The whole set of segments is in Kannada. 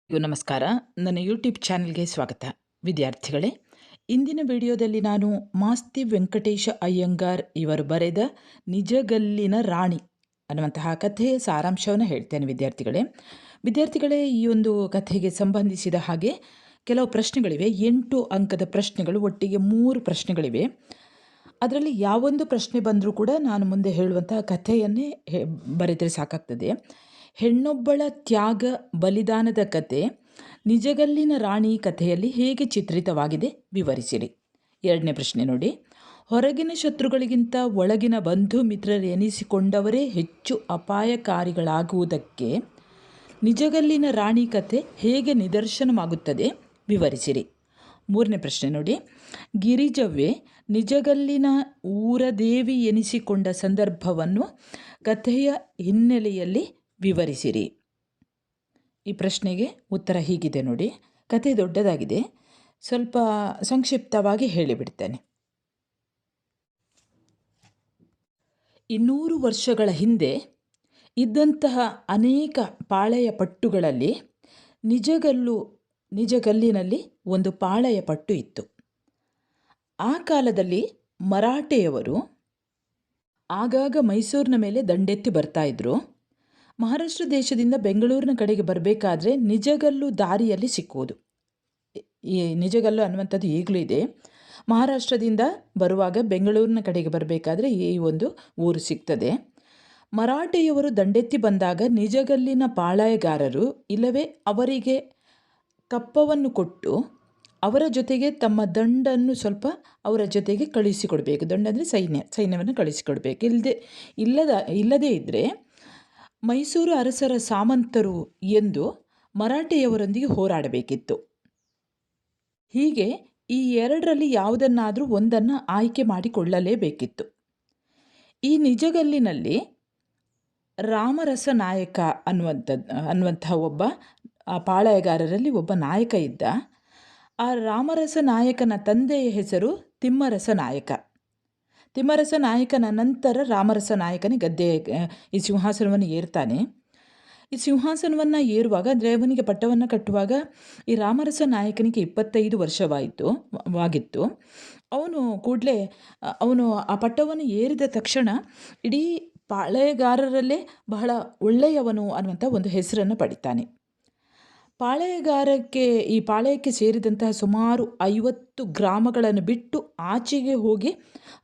ನಮಸ್ಕಾರ. ನನ್ನ ಯೂಟ್ಯೂಬ್ ಚಾನೆಲ್ಗೆ ಸ್ವಾಗತ. ವಿದ್ಯಾರ್ಥಿಗಳೇ, ಇಂದಿನ ವಿಡಿಯೋದಲ್ಲಿ ನಾನು ಮಾಸ್ತಿ ವೆಂಕಟೇಶ ಅಯ್ಯಂಗಾರ್ ಇವರು ಬರೆದ ನಿಜಗಲ್ಲಿನ ರಾಣಿ ಅನ್ನುವಂತಹ ಕಥೆಯ ಸಾರಾಂಶವನ್ನು ಹೇಳ್ತೇನೆ. ವಿದ್ಯಾರ್ಥಿಗಳೇ, ಈ ಒಂದು ಕಥೆಗೆ ಸಂಬಂಧಿಸಿದ ಹಾಗೆ ಕೆಲವು ಪ್ರಶ್ನೆಗಳಿವೆ. 8 ಅಂಕದ ಪ್ರಶ್ನೆಗಳು, ಒಟ್ಟಿಗೆ 3 ಪ್ರಶ್ನೆಗಳಿವೆ. ಅದರಲ್ಲಿ ಯಾವೊಂದು ಪ್ರಶ್ನೆ ಬಂದರೂ ಕೂಡ ನಾನು ಮುಂದೆ ಹೇಳುವಂತಹ ಕಥೆಯನ್ನೇ ಬರೆದರೆ ಸಾಕಾಗ್ತದೆ. ಹೆಣ್ಣೊಬ್ಬಳ ತ್ಯಾಗ ಬಲಿದಾನದ ಕತೆ ನಿಜಗಲ್ಲಿನ ರಾಣಿ ಕಥೆಯಲ್ಲಿ ಹೇಗೆ ಚಿತ್ರಿತವಾಗಿದೆ ವಿವರಿಸಿರಿ. 2ನೇ ಪ್ರಶ್ನೆ ನೋಡಿ. ಹೊರಗಿನ ಶತ್ರುಗಳಿಗಿಂತ ಒಳಗಿನ ಬಂಧು ಮಿತ್ರರೆನಿಸಿಕೊಂಡವರೇ ಹೆಚ್ಚು ಅಪಾಯಕಾರಿಗಳಾಗುವುದಕ್ಕೆ ನಿಜಗಲ್ಲಿನ ರಾಣಿ ಕಥೆ ಹೇಗೆ ನಿದರ್ಶನವಾಗುತ್ತದೆ ವಿವರಿಸಿರಿ. 3ನೇ ಪ್ರಶ್ನೆ ನೋಡಿ. ಗಿರಿಜವ್ವೆ ನಿಜಗಲ್ಲಿನ ಊರದೇವಿ ಎನಿಸಿಕೊಂಡ ಸಂದರ್ಭವನ್ನು ಕಥೆಯ ಹಿನ್ನೆಲೆಯಲ್ಲಿ ವಿವರಿಸಿರಿ. ಈ ಪ್ರಶ್ನೆಗೆ ಉತ್ತರ ಹೀಗಿದೆ ನೋಡಿ. ಕಥೆ ದೊಡ್ಡದಾಗಿದೆ, ಸ್ವಲ್ಪ ಸಂಕ್ಷಿಪ್ತವಾಗಿ ಹೇಳಿಬಿಡ್ತೇನೆ. 200 ವರ್ಷಗಳ ಹಿಂದೆ ಇದ್ದಂತಹ ಅನೇಕ ಪಾಳೆಯ ಪಟ್ಟುಗಳಲ್ಲಿ ನಿಜಗಲ್ಲಿನಲ್ಲಿ ಒಂದು ಪಾಳೆಯ ಪಟ್ಟು ಇತ್ತು. ಆ ಕಾಲದಲ್ಲಿ ಮರಾಠೆಯವರು ಆಗಾಗ ಮೈಸೂರಿನ ಮೇಲೆ ದಂಡೆತ್ತಿ ಬರ್ತಾ ಇದ್ರು. ಮಹಾರಾಷ್ಟ್ರ ದೇಶದಿಂದ ಬೆಂಗಳೂರಿನ ಕಡೆಗೆ ಬರಬೇಕಾದ್ರೆ ನಿಜಗಲ್ಲು ದಾರಿಯಲ್ಲಿ ಸಿಕ್ಕುವುದು. ಈ ನಿಜಗಲ್ಲು ಅನ್ನುವಂಥದ್ದು ಈಗಲೂ ಇದೆ. ಮಹಾರಾಷ್ಟ್ರದಿಂದ ಬರುವಾಗ ಬೆಂಗಳೂರಿನ ಕಡೆಗೆ ಬರಬೇಕಾದ್ರೆ ಈ ಒಂದು ಊರು ಸಿಗ್ತದೆ. ಮರಾಠೆಯವರು ದಂಡೆತ್ತಿ ಬಂದಾಗ ನಿಜಗಲ್ಲಿನ ಪಾಳಯಗಾರರು ಇಲ್ಲವೇ ಅವರಿಗೆ ಕಪ್ಪವನ್ನು ಕೊಟ್ಟು ಅವರ ಜೊತೆಗೆ ತಮ್ಮ ದಂಡನ್ನು ಸ್ವಲ್ಪ ಅವರ ಜೊತೆಗೆ ಕಳಿಸಿಕೊಡ್ಬೇಕು. ದಂಡ ಅಂದರೆ ಸೈನ್ಯವನ್ನು ಕಳಿಸಿಕೊಡ್ಬೇಕು. ಇಲ್ಲದೇ ಇದ್ದರೆ ಮೈಸೂರು ಅರಸರ ಸಾಮಂತರು ಎಂದು ಮರಾಠೆಯವರೊಂದಿಗೆ ಹೋರಾಡಬೇಕಿತ್ತು. ಹೀಗೆ ಈ ಎರಡರಲ್ಲಿ ಯಾವುದನ್ನಾದರೂ ಒಂದನ್ನು ಆಯ್ಕೆ ಮಾಡಿಕೊಳ್ಳಲೇಬೇಕಿತ್ತು. ಈ ನಿಜಗಲ್ಲಿನಲ್ಲಿ ರಾಮರಸ ನಾಯಕ ಅನ್ನುವಂತಹ ಒಬ್ಬ ಆ ಪಾಳಯಗಾರರಲ್ಲಿ ಒಬ್ಬ ನಾಯಕ ಇದ್ದ. ಆ ರಾಮರಸ ನಾಯಕನ ತಂದೆಯ ಹೆಸರು ತಿಮ್ಮರಸ ನಾಯಕ. ತಿಮ್ಮರಸ ನಾಯಕನ ನಂತರ ರಾಮರಸ ನಾಯಕನೇ ಈ ಸಿಂಹಾಸನವನ್ನು ಏರ್ತಾನೆ. ಈ ಸಿಂಹಾಸನವನ್ನು ಏರುವಾಗ ಅಂದರೆ ಅವನಿಗೆ ಪಟ್ಟವನ್ನು ಕಟ್ಟುವಾಗ ಈ ರಾಮರಸ ನಾಯಕನಿಗೆ 25 ವರ್ಷವಾಗಿತ್ತು. ಅವನು ಆ ಪಟ್ಟವನ್ನು ಏರಿದ ತಕ್ಷಣ ಇಡೀ ಪಾಳೆಯಗಾರರಲ್ಲೇ ಬಹಳ ಒಳ್ಳೆಯವನು ಅನ್ನುವಂಥ ಒಂದು ಹೆಸರನ್ನು ಪಡಿತಾನೆ. ಈ ಪಾಳೆಯಕ್ಕೆ ಸೇರಿದಂತಹ ಸುಮಾರು 50 ಗ್ರಾಮಗಳನ್ನು ಬಿಟ್ಟು ಆಚೆಗೆ ಹೋಗಿ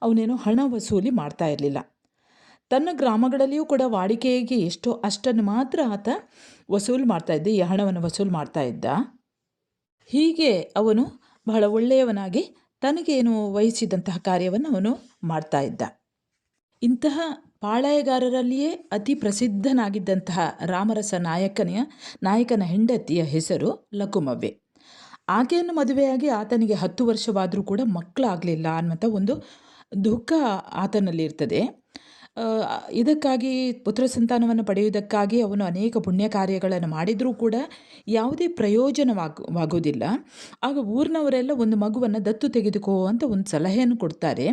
ಅವನೇನೋ ಹಣ ವಸೂಲಿ ಮಾಡ್ತಾ ಇರಲಿಲ್ಲ. ತನ್ನ ಗ್ರಾಮಗಳಲ್ಲಿಯೂ ಕೂಡ ವಾಡಿಕೆಗೆ ಎಷ್ಟೋ ಅಷ್ಟನ್ನು ಮಾತ್ರ ಆತ ವಸೂಲು ಮಾಡ್ತಾ ಇದ್ದ, ಈ ಹಣವನ್ನು ವಸೂಲು ಮಾಡ್ತಾ ಇದ್ದ. ಹೀಗೆ ಅವನು ಬಹಳ ಒಳ್ಳೆಯವನಾಗಿ ತನಗೇನು ವಹಿಸಿದಂತಹ ಕಾರ್ಯವನ್ನು ಅವನು ಮಾಡ್ತಾ ಇದ್ದ. ಇಂತಹ ಪಾಳಯಗಾರರಲ್ಲಿಯೇ ಅತಿ ಪ್ರಸಿದ್ಧನಾಗಿದ್ದಂತಹ ರಾಮರಸ ನಾಯಕನ ಹೆಂಡತಿಯ ಹೆಸರು ಲಕುಮವ್ವೆ. ಆಕೆಯನ್ನು ಮದುವೆಯಾಗಿ ಆತನಿಗೆ 10 ವರ್ಷವಾದರೂ ಕೂಡ ಮಕ್ಕಳಾಗಲಿಲ್ಲ ಅನ್ನುವಂಥ ಒಂದು ದುಃಖ ಆತನಲ್ಲಿರ್ತದೆ. ಇದಕ್ಕಾಗಿ ಪುತ್ರ ಸಂತಾನವನ್ನು ಪಡೆಯುವುದಕ್ಕಾಗಿ ಅವನು ಅನೇಕ ಪುಣ್ಯ ಕಾರ್ಯಗಳನ್ನು ಮಾಡಿದರೂ ಕೂಡ ಯಾವುದೇ ಪ್ರಯೋಜನವಾಗುವುದಿಲ್ಲ. ಆಗ ಊರಿನವರೆಲ್ಲ ಒಂದು ಮಗುವನ್ನು ದತ್ತು ತೆಗೆದುಕೋ ಅಂತ ಒಂದು ಸಲಹೆಯನ್ನು ಕೊಡ್ತಾರೆ.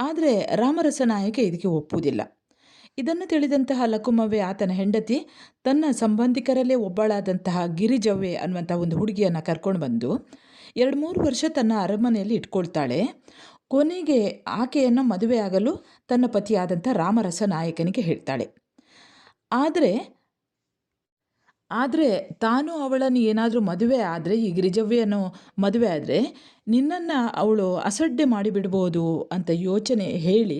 ಆದರೆ ರಾಮರಸ ನಾಯಕ ಇದಕ್ಕೆ ಒಪ್ಪುವುದಿಲ್ಲ. ಇದನ್ನು ತಿಳಿದಂತಹ ಲಕುಮವ್ವೆ ಆತನ ಹೆಂಡತಿ ತನ್ನ ಸಂಬಂಧಿಕರಲ್ಲೇ ಒಬ್ಬಳಾದಂತಹ ಗಿರಿಜವ್ವೆ ಅನ್ನುವಂಥ ಒಂದು ಹುಡುಗಿಯನ್ನು ಕರ್ಕೊಂಡು ಬಂದು 2-3 ವರ್ಷ ತನ್ನ ಅರಮನೆಯಲ್ಲಿ ಇಟ್ಕೊಳ್ತಾಳೆ. ಕೊನೆಗೆ ಆಕೆಯನ್ನು ಮದುವೆಯಾಗಲು ತನ್ನ ಪತಿಯಾದಂಥ ರಾಮರಸ ನಾಯಕನಿಗೆ ಹೇಳ್ತಾಳೆ. ಆದರೆ ತಾನು ಅವಳನ್ನು ಏನಾದರೂ ಮದುವೆ ಆದರೆ, ಈ ಗಿರಿಜವ್ವೆಯನ್ನು ಮದುವೆ ಆದರೆ ನಿನ್ನನ್ನು ಅವಳು ಅಸಡ್ಡೆ ಮಾಡಿಬಿಡ್ಬೋದು ಅಂತ ಯೋಚನೆ ಹೇಳಿ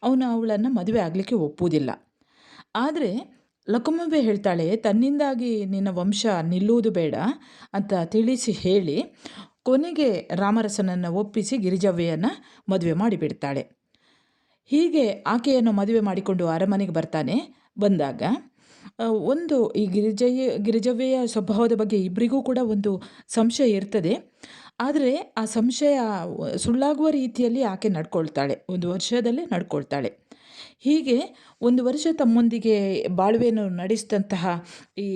ಅವಳನ್ನು ಮದುವೆ ಆಗಲಿಕ್ಕೆ ಒಪ್ಪುವುದಿಲ್ಲ. ಆದರೆ ಲಕುಮವ್ವೆ ಹೇಳ್ತಾಳೆ, ತನ್ನಿಂದಾಗಿ ನಿನ್ನ ವಂಶ ನಿಲ್ಲುವುದು ಬೇಡ ಅಂತ ತಿಳಿಸಿ ಹೇಳಿ ಕೊನೆಗೆ ರಾಮರಸನನ್ನು ಒಪ್ಪಿಸಿ ಗಿರಿಜವ್ವೆಯನ್ನು ಮದುವೆ ಮಾಡಿಬಿಡ್ತಾಳೆ. ಹೀಗೆ ಆಕೆಯನ್ನು ಮದುವೆ ಮಾಡಿಕೊಂಡು ಅರಮನೆಗೆ ಬಂದಾಗ ಈ ಗಿರಿಜವ್ವೆಯ ಸ್ವಭಾವದ ಬಗ್ಗೆ ಇಬ್ಬರಿಗೂ ಕೂಡ ಒಂದು ಸಂಶಯ ಇರ್ತದೆ. ಆದರೆ ಆ ಸಂಶಯ ಸುಳ್ಳಾಗುವ ರೀತಿಯಲ್ಲಿ ಆಕೆ ನಡ್ಕೊಳ್ತಾಳೆ, 1 ವರ್ಷದಲ್ಲೇ ನಡ್ಕೊಳ್ತಾಳೆ. ಹೀಗೆ 1 ವರ್ಷ ತಮ್ಮೊಂದಿಗೆ ಬಾಳ್ವೆಯನ್ನು ನಡೆಸಿದಂತಹ ಈ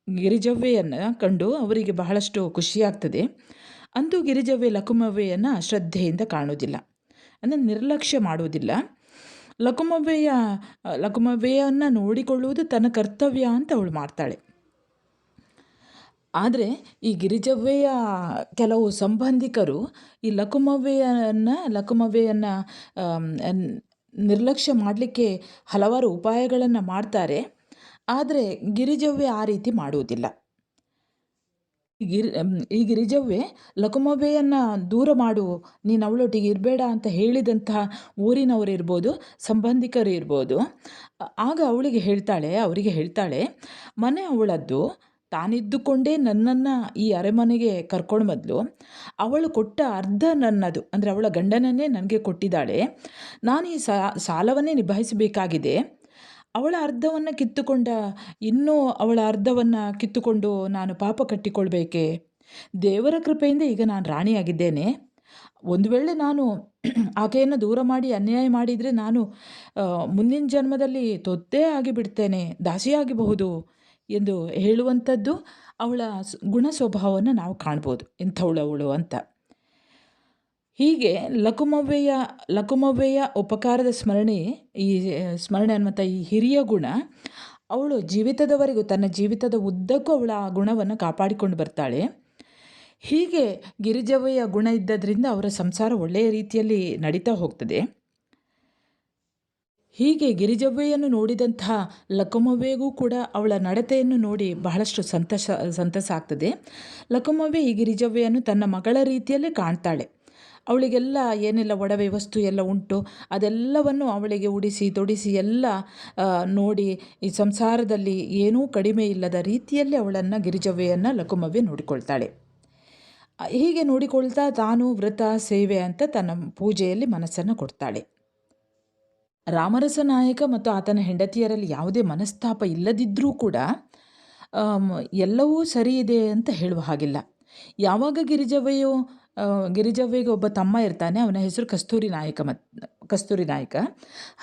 ಗಿರಿಜವ್ವೆಯನ್ನು ಕಂಡು ಅವರಿಗೆ ಬಹಳಷ್ಟು ಖುಷಿಯಾಗ್ತದೆ. ಅಂತೂ ಗಿರಿಜವ್ವೆ ಲಕುಮವ್ವೆಯನ್ನು ಶ್ರದ್ಧೆಯಿಂದ ಕಾಣುವುದಿಲ್ಲ, ಅಂದರೆ ನಿರ್ಲಕ್ಷ್ಯ ಮಾಡುವುದಿಲ್ಲ. ಲಕುಮವ್ವೆಯನ್ನು ನೋಡಿಕೊಳ್ಳುವುದು ತನ್ನ ಕರ್ತವ್ಯ ಅಂತ ಅವಳು ಮಾಡ್ತಾಳೆ. ಆದರೆ ಈ ಗಿರಿಜವ್ವೆಯ ಕೆಲವು ಸಂಬಂಧಿಕರು ಈ ಲಕುಮವ್ವೆಯನ್ನು ನಿರ್ಲಕ್ಷ್ಯ ಮಾಡಲಿಕ್ಕೆ ಹಲವಾರು ಉಪಾಯಗಳನ್ನು ಮಾಡ್ತಾರೆ. ಆದರೆ ಗಿರಿಜವ್ವೆ ಆ ರೀತಿ ಮಾಡುವುದಿಲ್ಲ. ಈ ಗಿರಿಜವ್ವೆ ಲಕುಮವ್ವೆಯನ್ನು ದೂರ ಮಾಡು, ನೀನು ಅವಳೊಟ್ಟಿಗೆ ಇರಬೇಡ ಅಂತ ಹೇಳಿದಂತಹ ಊರಿನವರು ಇರ್ಬೋದು, ಸಂಬಂಧಿಕರು ಇರ್ಬೋದು. ಆಗ ಅವರಿಗೆ ಹೇಳ್ತಾಳೆ, ಮನೆ ಅವಳದ್ದು, ತಾನಿದ್ದುಕೊಂಡೇ ನನ್ನನ್ನು ಈ ಅರಮನೆಗೆ ಕರ್ಕೊಂಡು ಬಂದಳು. ಅವಳು ಕೊಟ್ಟ ಅರ್ಧ ನನ್ನದು, ಅಂದರೆ ಅವಳ ಗಂಡನನ್ನೇ ನನಗೆ ಕೊಟ್ಟಿದ್ದಾಳೆ. ನಾನು ಈ ಸಾಲವನ್ನೇ ನಿಭಾಯಿಸಬೇಕಾಗಿದೆ. ಅವಳ ಅರ್ಧವನ್ನು ಇನ್ನೂ ಅವಳ ಅರ್ಧವನ್ನು ಕಿತ್ತುಕೊಂಡು ನಾನು ಪಾಪ ಕಟ್ಟಿಕೊಳ್ಬೇಕೆ? ದೇವರ ಕೃಪೆಯಿಂದ ಈಗ ನಾನು ರಾಣಿಯಾಗಿದ್ದೇನೆ. ಒಂದು ವೇಳೆ ನಾನು ಆಕೆಯನ್ನು ದೂರ ಮಾಡಿ ಅನ್ಯಾಯ ಮಾಡಿದರೆ ನಾನು ಮುಂದಿನ ಜನ್ಮದಲ್ಲಿ ತೊದ್ದೇ ಆಗಿಬಿಡ್ತೇನೆ, ದಾಸಿಯಾಗಬಹುದು ಎಂದು ಹೇಳುವಂಥದ್ದು ಅವಳ ಗುಣ ಸ್ವಭಾವವನ್ನು ನಾವು ಕಾಣ್ಬೋದು, ಎಂಥವಳವಳು ಅಂತ. ಹೀಗೆ ಲಕುಮವ್ವೆಯ ಉಪಕಾರದ ಸ್ಮರಣೆ, ಈ ಸ್ಮರಣೆ ಅನ್ನುವಂಥ ಈ ಹಿರಿಯ ಗುಣ ಅವಳು ಜೀವಿತದವರೆಗೂ, ತನ್ನ ಜೀವಿತದ ಉದ್ದಕ್ಕೂ ಅವಳ ಆ ಗುಣವನ್ನು ಕಾಪಾಡಿಕೊಂಡು ಬರ್ತಾಳೆ. ಹೀಗೆ ಗಿರಿಜವ್ವೆಯ ಗುಣ ಇದ್ದದ್ರಿಂದ ಅವರ ಸಂಸಾರ ಒಳ್ಳೆಯ ರೀತಿಯಲ್ಲಿ ನಡೀತಾ ಹೋಗ್ತದೆ. ಹೀಗೆ ಗಿರಿಜವ್ವೆಯನ್ನು ನೋಡಿದಂತಹ ಲಕುಮವ್ವೆಗೂ ಕೂಡ ಅವಳ ನಡತೆಯನ್ನು ನೋಡಿ ಬಹಳಷ್ಟು ಸಂತಸ ಆಗ್ತದೆ. ಲಕುಮವ್ವೆ ಈ ಗಿರಿಜವ್ವೆಯನ್ನು ತನ್ನ ಮಗಳ ರೀತಿಯಲ್ಲೇ ಕಾಣ್ತಾಳೆ. ಅವಳಿಗೆಲ್ಲ ಏನೆಲ್ಲ ಒಡವೆ ವಸ್ತು ಎಲ್ಲ ಉಂಟು ಅದೆಲ್ಲವನ್ನು ಅವಳಿಗೆ ಉಡಿಸಿ ತೊಡಿಸಿ ಎಲ್ಲ ನೋಡಿ ಈ ಸಂಸಾರದಲ್ಲಿ ಏನೂ ಕಡಿಮೆ ಇಲ್ಲದ ರೀತಿಯಲ್ಲಿ ಗಿರಿಜವ್ವೆಯನ್ನು ಲಕುಮವ್ವೆ ನೋಡಿಕೊಳ್ತಾಳೆ. ಹೀಗೆ ನೋಡಿಕೊಳ್ತಾ ತಾನು ವ್ರತ ಸೇವೆ ಅಂತ ತನ್ನ ಪೂಜೆಯಲ್ಲಿ ಮನಸ್ಸನ್ನು ಕೊಡ್ತಾಳೆ. ರಾಮರಸ ನಾಯಕ ಮತ್ತು ಆತನ ಹೆಂಡತಿಯರಲ್ಲಿ ಯಾವುದೇ ಮನಸ್ತಾಪ ಇಲ್ಲದಿದ್ದರೂ ಕೂಡ ಎಲ್ಲವೂ ಸರಿ ಇದೆ ಅಂತ ಹೇಳುವ ಹಾಗಿಲ್ಲ. ಯಾವಾಗ ಗಿರಿಜವ್ವೆಗೆ ಒಬ್ಬ ತಮ್ಮ ಇರ್ತಾನೆ, ಅವನ ಹೆಸರು ಕಸ್ತೂರಿ ನಾಯಕ.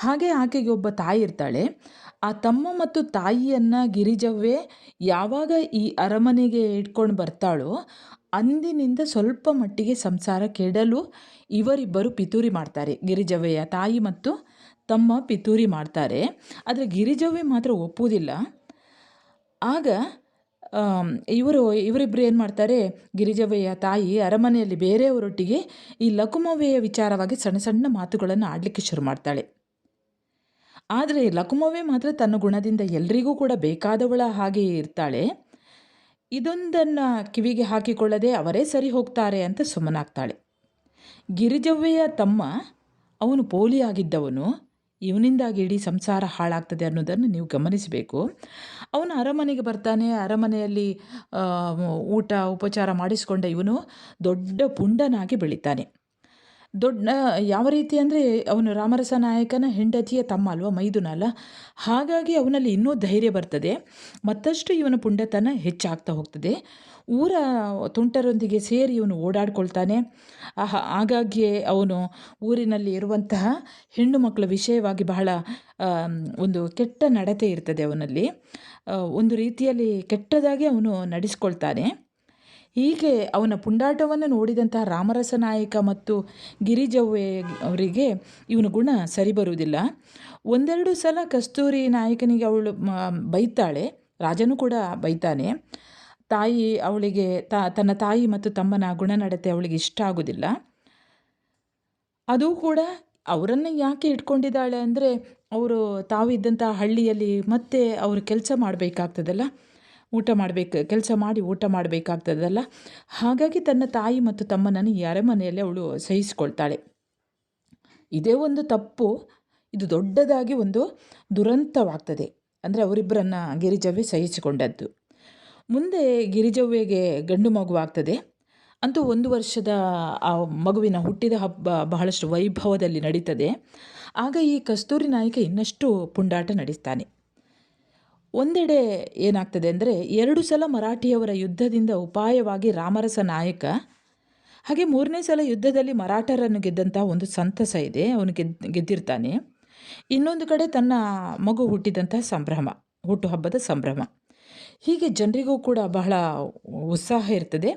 ಹಾಗೆ ಆಕೆಗೆ ಒಬ್ಬ ತಾಯಿ ಇರ್ತಾಳೆ. ಆ ತಮ್ಮ ಮತ್ತು ತಾಯಿಯನ್ನು ಗಿರಿಜವ್ವೆ ಯಾವಾಗ ಈ ಅರಮನೆಗೆ ಇಟ್ಕೊಂಡು ಬರ್ತಾಳೋ ಅಂದಿನಿಂದ ಸ್ವಲ್ಪ ಮಟ್ಟಿಗೆ ಸಂಸಾರ ಕೆಡಲು ಇವರಿಬ್ಬರು ಪಿತೂರಿ ಮಾಡ್ತಾರೆ. ಗಿರಿಜವ್ವೆಯ ತಾಯಿ ಮತ್ತು ತಮ್ಮ ಪಿತೂರಿ ಮಾಡ್ತಾರೆ. ಆದರೆ ಗಿರಿಜವ್ವೆ ಮಾತ್ರ ಒಪ್ಪುವುದಿಲ್ಲ. ಆಗ ಇವರಿಬ್ಬರು ಏನು ಮಾಡ್ತಾರೆ, ಗಿರಿಜವ್ವೆಯ ತಾಯಿ ಅರಮನೆಯಲ್ಲಿ ಬೇರೆಯವರೊಟ್ಟಿಗೆ ಈ ಲಕುಮವ್ವೆಯ ವಿಚಾರವಾಗಿ ಸಣ್ಣ ಸಣ್ಣ ಮಾತುಗಳನ್ನು ಆಡಲಿಕ್ಕೆ ಶುರು ಮಾಡ್ತಾಳೆ. ಆದರೆ ಲಕುಮವ್ವೆ ಮಾತ್ರ ತನ್ನ ಗುಣದಿಂದ ಎಲ್ರಿಗೂ ಕೂಡ ಬೇಕಾದವಳ ಹಾಗೆಯೇ ಇರ್ತಾಳೆ. ಇದೊಂದನ್ನು ಕಿವಿಗೆ ಹಾಕಿಕೊಳ್ಳದೆ ಅವರೇ ಸರಿ ಹೋಗ್ತಾರೆ ಅಂತ ಸುಮ್ಮನಾಗ್ತಾಳೆ. ಗಿರಿಜವ್ವೆಯ ತಮ್ಮ ಅವನು ಪೋಲಿಯಾಗಿದ್ದವನು, ಇವನಿಂದಾಗಿ ಇಡೀ ಸಂಸಾರ ಹಾಳಾಗ್ತದೆ ಅನ್ನೋದನ್ನು ನೀವು ಗಮನಿಸಬೇಕು. ಅವನು ಅರಮನೆಗೆ ಬರ್ತಾನೆ. ಅರಮನೆಯಲ್ಲಿ ಊಟ ಉಪಚಾರ ಮಾಡಿಸಿಕೊಂಡ ಇವನು ದೊಡ್ಡ ಪುಂಡನಾಗಿ ಬೆಳಿತಾನೆ. ಯಾವ ರೀತಿ ಅಂದರೆ ಅವನು ರಾಮರಸ ನಾಯಕನ ಹೆಂಡತಿಯ ತಮ್ಮ ಅಲ್ವ, ಮೈದುನ ಅಲ್ಲ. ಹಾಗಾಗಿ ಅವನಲ್ಲಿ ಇನ್ನೂ ಧೈರ್ಯ ಬರ್ತದೆ. ಮತ್ತಷ್ಟು ಇವನ ಪುಂಡತನ ಹೆಚ್ಚಾಗ್ತಾ ಹೋಗ್ತದೆ. ಊರ ತುಂಟರೊಂದಿಗೆ ಸೇರಿ ಇವನು ಓಡಾಡ್ಕೊಳ್ತಾನೆ. ಹಾಗಾಗಿಯೇ ಅವನು ಊರಿನಲ್ಲಿ ಇರುವಂತಹ ಹೆಣ್ಣು ಮಕ್ಕಳ ವಿಷಯವಾಗಿ ಬಹಳ ಒಂದು ಕೆಟ್ಟ ನಡತೆ ಇರ್ತದೆ ಅವನಲ್ಲಿ. ಒಂದು ರೀತಿಯಲ್ಲಿ ಕೆಟ್ಟದಾಗಿ ಅವನು ನಡೆಸ್ಕೊಳ್ತಾನೆ. ಹೀಗೆ ಅವನ ಪುಂಡಾಟವನ್ನು ನೋಡಿದಂತಹ ರಾಮರಸ ನಾಯಕ ಮತ್ತು ಗಿರಿಜವ್ವೆ ಅವರಿಗೆ ಇವನ ಗುಣ ಸರಿ ಬರುವುದಿಲ್ಲ. ಒಂದೆರಡು ಸಲ ಕಸ್ತೂರಿ ನಾಯಕನಿಗೆ ಅವಳು ಬೈತಾಳೆ, ರಾಜನು ಕೂಡ ಬೈತಾನೆ. ತಾಯಿ ಅವಳಿಗೆ ತನ್ನ ತಾಯಿ ಮತ್ತು ತಮ್ಮನ ಗುಣನಡತೆ ಅವಳಿಗೆ ಇಷ್ಟ ಆಗೋದಿಲ್ಲ. ಅದು ಕೂಡ ಅವರನ್ನು ಯಾಕೆ ಇಟ್ಕೊಂಡಿದ್ದಾಳೆ ಅಂದರೆ ಅವರು ತಾವಿದ್ದಂಥ ಹಳ್ಳಿಯಲ್ಲಿ ಮತ್ತೆ ಅವರು ಕೆಲಸ ಮಾಡಬೇಕಾಗ್ತದಲ್ಲ, ಕೆಲಸ ಮಾಡಿ ಊಟ ಮಾಡಬೇಕಾಗ್ತದಲ್ಲ. ಹಾಗಾಗಿ ತನ್ನ ತಾಯಿ ಮತ್ತು ತಮ್ಮನನ್ನು ಈ ಅರಮನೆಯಲ್ಲಿ ಅವಳು ಸಹಿಸಿಕೊಳ್ತಾಳೆ. ಇದೇ ಒಂದು ತಪ್ಪು. ಇದು ದೊಡ್ಡದಾಗಿ ಒಂದು ದುರಂತವಾಗ್ತದೆ. ಅಂದರೆ ಅವರಿಬ್ಬರನ್ನು ಗಿರಿಜವ್ವೆ ಸಹಿಸಿಕೊಂಡದ್ದು. ಮುಂದೆ ಗಿರಿಜವ್ವೆಗೆ ಗಂಡು ಮಗುವಾಗ್ತದೆ. ಅಂತೂ 1 ವರ್ಷದ ಆ ಮಗುವಿನ ಹುಟ್ಟಿದ ಹಬ್ಬ ಬಹಳಷ್ಟು ವೈಭವದಲ್ಲಿ ನಡೀತದೆ. ಆಗ ಈ ಕಸ್ತೂರಿ ನಾಯಕ ಇನ್ನಷ್ಟು ಪುಂಡಾಟ ನಡೆಸ್ತಾನೆ. ಒಂದೆಡೆ ಏನಾಗ್ತದೆ ಅಂದರೆ 2 ಸಲ ಮರಾಠಿಯವರ ಯುದ್ಧದಿಂದ ಉಪಾಯವಾಗಿ ರಾಮರಸ ನಾಯಕ, ಹಾಗೆ 3ನೇ ಸಲ ಯುದ್ಧದಲ್ಲಿ ಮರಾಠರನ್ನು ಗೆದ್ದಂಥ ಒಂದು ಸಂತಸ ಇದೆ, ಅವನು ಗೆದ್ದಿರ್ತಾನೆ. ಇನ್ನೊಂದು ಕಡೆ ತನ್ನ ಮಗು ಹುಟ್ಟಿದಂತಹ ಹುಟ್ಟುಹಬ್ಬದ ಸಂಭ್ರಮ. ಹೀಗೆ ಜನರಿಗೂ ಕೂಡ ಬಹಳ ಉತ್ಸಾಹ ಇರ್ತದೆ.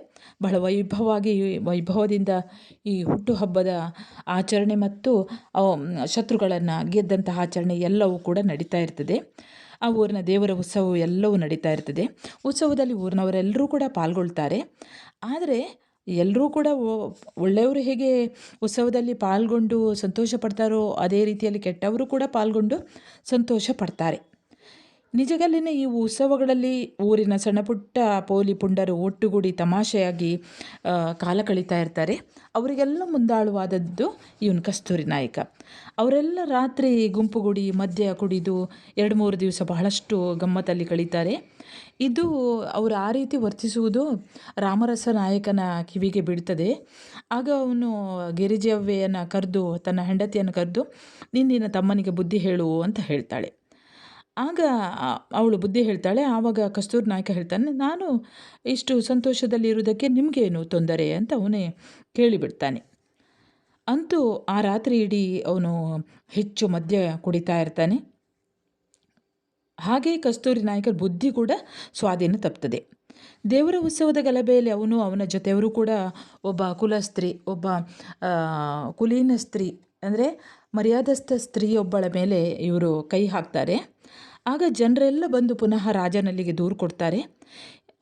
ಬಹಳ ವೈಭವದಿಂದ ಈ ಹುಟ್ಟುಹಬ್ಬದ ಆಚರಣೆ ಮತ್ತು ಶತ್ರುಗಳನ್ನು ಗೆದ್ದಂತಹ ಆಚರಣೆ ಎಲ್ಲವೂ ಕೂಡ ನಡೀತಾ ಇರ್ತದೆ. ಆ ಊರಿನ ದೇವರ ಉತ್ಸವ ಎಲ್ಲವೂ ನಡೀತಾ ಇರ್ತದೆ. ಉತ್ಸವದಲ್ಲಿ ಊರಿನವರೆಲ್ಲರೂ ಕೂಡ ಪಾಲ್ಗೊಳ್ತಾರೆ. ಆದರೆ ಎಲ್ಲರೂ ಕೂಡ ಒಳ್ಳೆಯವರು ಹೇಗೆ ಉತ್ಸವದಲ್ಲಿ ಪಾಲ್ಗೊಂಡು ಸಂತೋಷ ಪಡ್ತಾರೋ ಅದೇ ರೀತಿಯಲ್ಲಿ ಕೆಟ್ಟವರು ಕೂಡ ಪಾಲ್ಗೊಂಡು ಸಂತೋಷ ಪಡ್ತಾರೆ. ನಿಜಗಲ್ಲಿನ ಈ ಉತ್ಸವಗಳಲ್ಲಿ ಊರಿನ ಸಣ್ಣ ಪುಟ್ಟ ಪೋಲಿ ಪುಂಡರು ಒಟ್ಟುಗೂಡಿ ತಮಾಷೆಯಾಗಿ ಕಾಲ ಕಳೀತಾ ಇರ್ತಾರೆ. ಅವರಿಗೆಲ್ಲ ಮುಂದಾಳುವಾದದ್ದು ಇವನು ಕಸ್ತೂರಿ ನಾಯಕ. ಅವರೆಲ್ಲ ರಾತ್ರಿ ಗುಂಪುಗೂಡಿ ಮದ್ಯ ಕುಡಿದು 2-3 ದಿವಸ ಬಹಳಷ್ಟು ಗಮ್ಮತ್ತಲ್ಲಿ ಕಳೀತಾರೆ. ಇದು ಅವರು ಆ ರೀತಿ ವರ್ತಿಸುವುದು ರಾಮರಸ ನಾಯಕನ ಕಿವಿಗೆ ಬೀಳ್ತದೆ. ಆಗ ಅವನು ಗಿರಿಜವ್ವೆಯನ್ನು ಕರೆದು, ತನ್ನ ಹೆಂಡತಿಯನ್ನು ಕರೆದು, ನಿನ್ನ ತಮ್ಮನಿಗೆ ಬುದ್ಧಿ ಹೇಳು ಅಂತ ಹೇಳ್ತಾಳೆ. ಆಗ ಅವಳು ಬುದ್ಧಿ ಹೇಳ್ತಾಳೆ. ಆವಾಗ ಕಸ್ತೂರಿ ನಾಯಕ ಹೇಳ್ತಾನೆ, ನಾನು ಇಷ್ಟು ಸಂತೋಷದಲ್ಲಿ ಇರುವುದಕ್ಕೆ ನಿಮಗೇನು ತೊಂದರೆ ಅಂತ ಅವನೇ ಕೇಳಿಬಿಡ್ತಾನೆ. ಅಂತೂ ಆ ರಾತ್ರಿ ಇಡೀ ಅವನು ಹೆಚ್ಚು ಮದ್ಯ ಕುಡಿತಾ ಇರ್ತಾನೆ. ಹಾಗೆ ಕಸ್ತೂರಿ ನಾಯಕರ ಬುದ್ಧಿ ಕೂಡ ಸ್ವಾಧೀನ ತಪ್ತದೆ. ದೇವರ ಉತ್ಸವದ ಗಲಭೆಯಲ್ಲಿ ಅವನು, ಅವನ ಜೊತೆಯವರು ಕೂಡ ಒಬ್ಬ ಕುಲಸ್ತ್ರೀ, ಒಬ್ಬ ಕುಲೀನ ಸ್ತ್ರೀ ಅಂದರೆ ಮರ್ಯಾದಸ್ಥ ಸ್ತ್ರೀಯೊಬ್ಬಳ ಮೇಲೆ ಇವರು ಕೈ ಹಾಕ್ತಾರೆ. ಆಗ ಜನರೆಲ್ಲ ಬಂದು ಪುನಃ ರಾಜನಲ್ಲಿಗೆ ದೂರು ಕೊಡ್ತಾರೆ.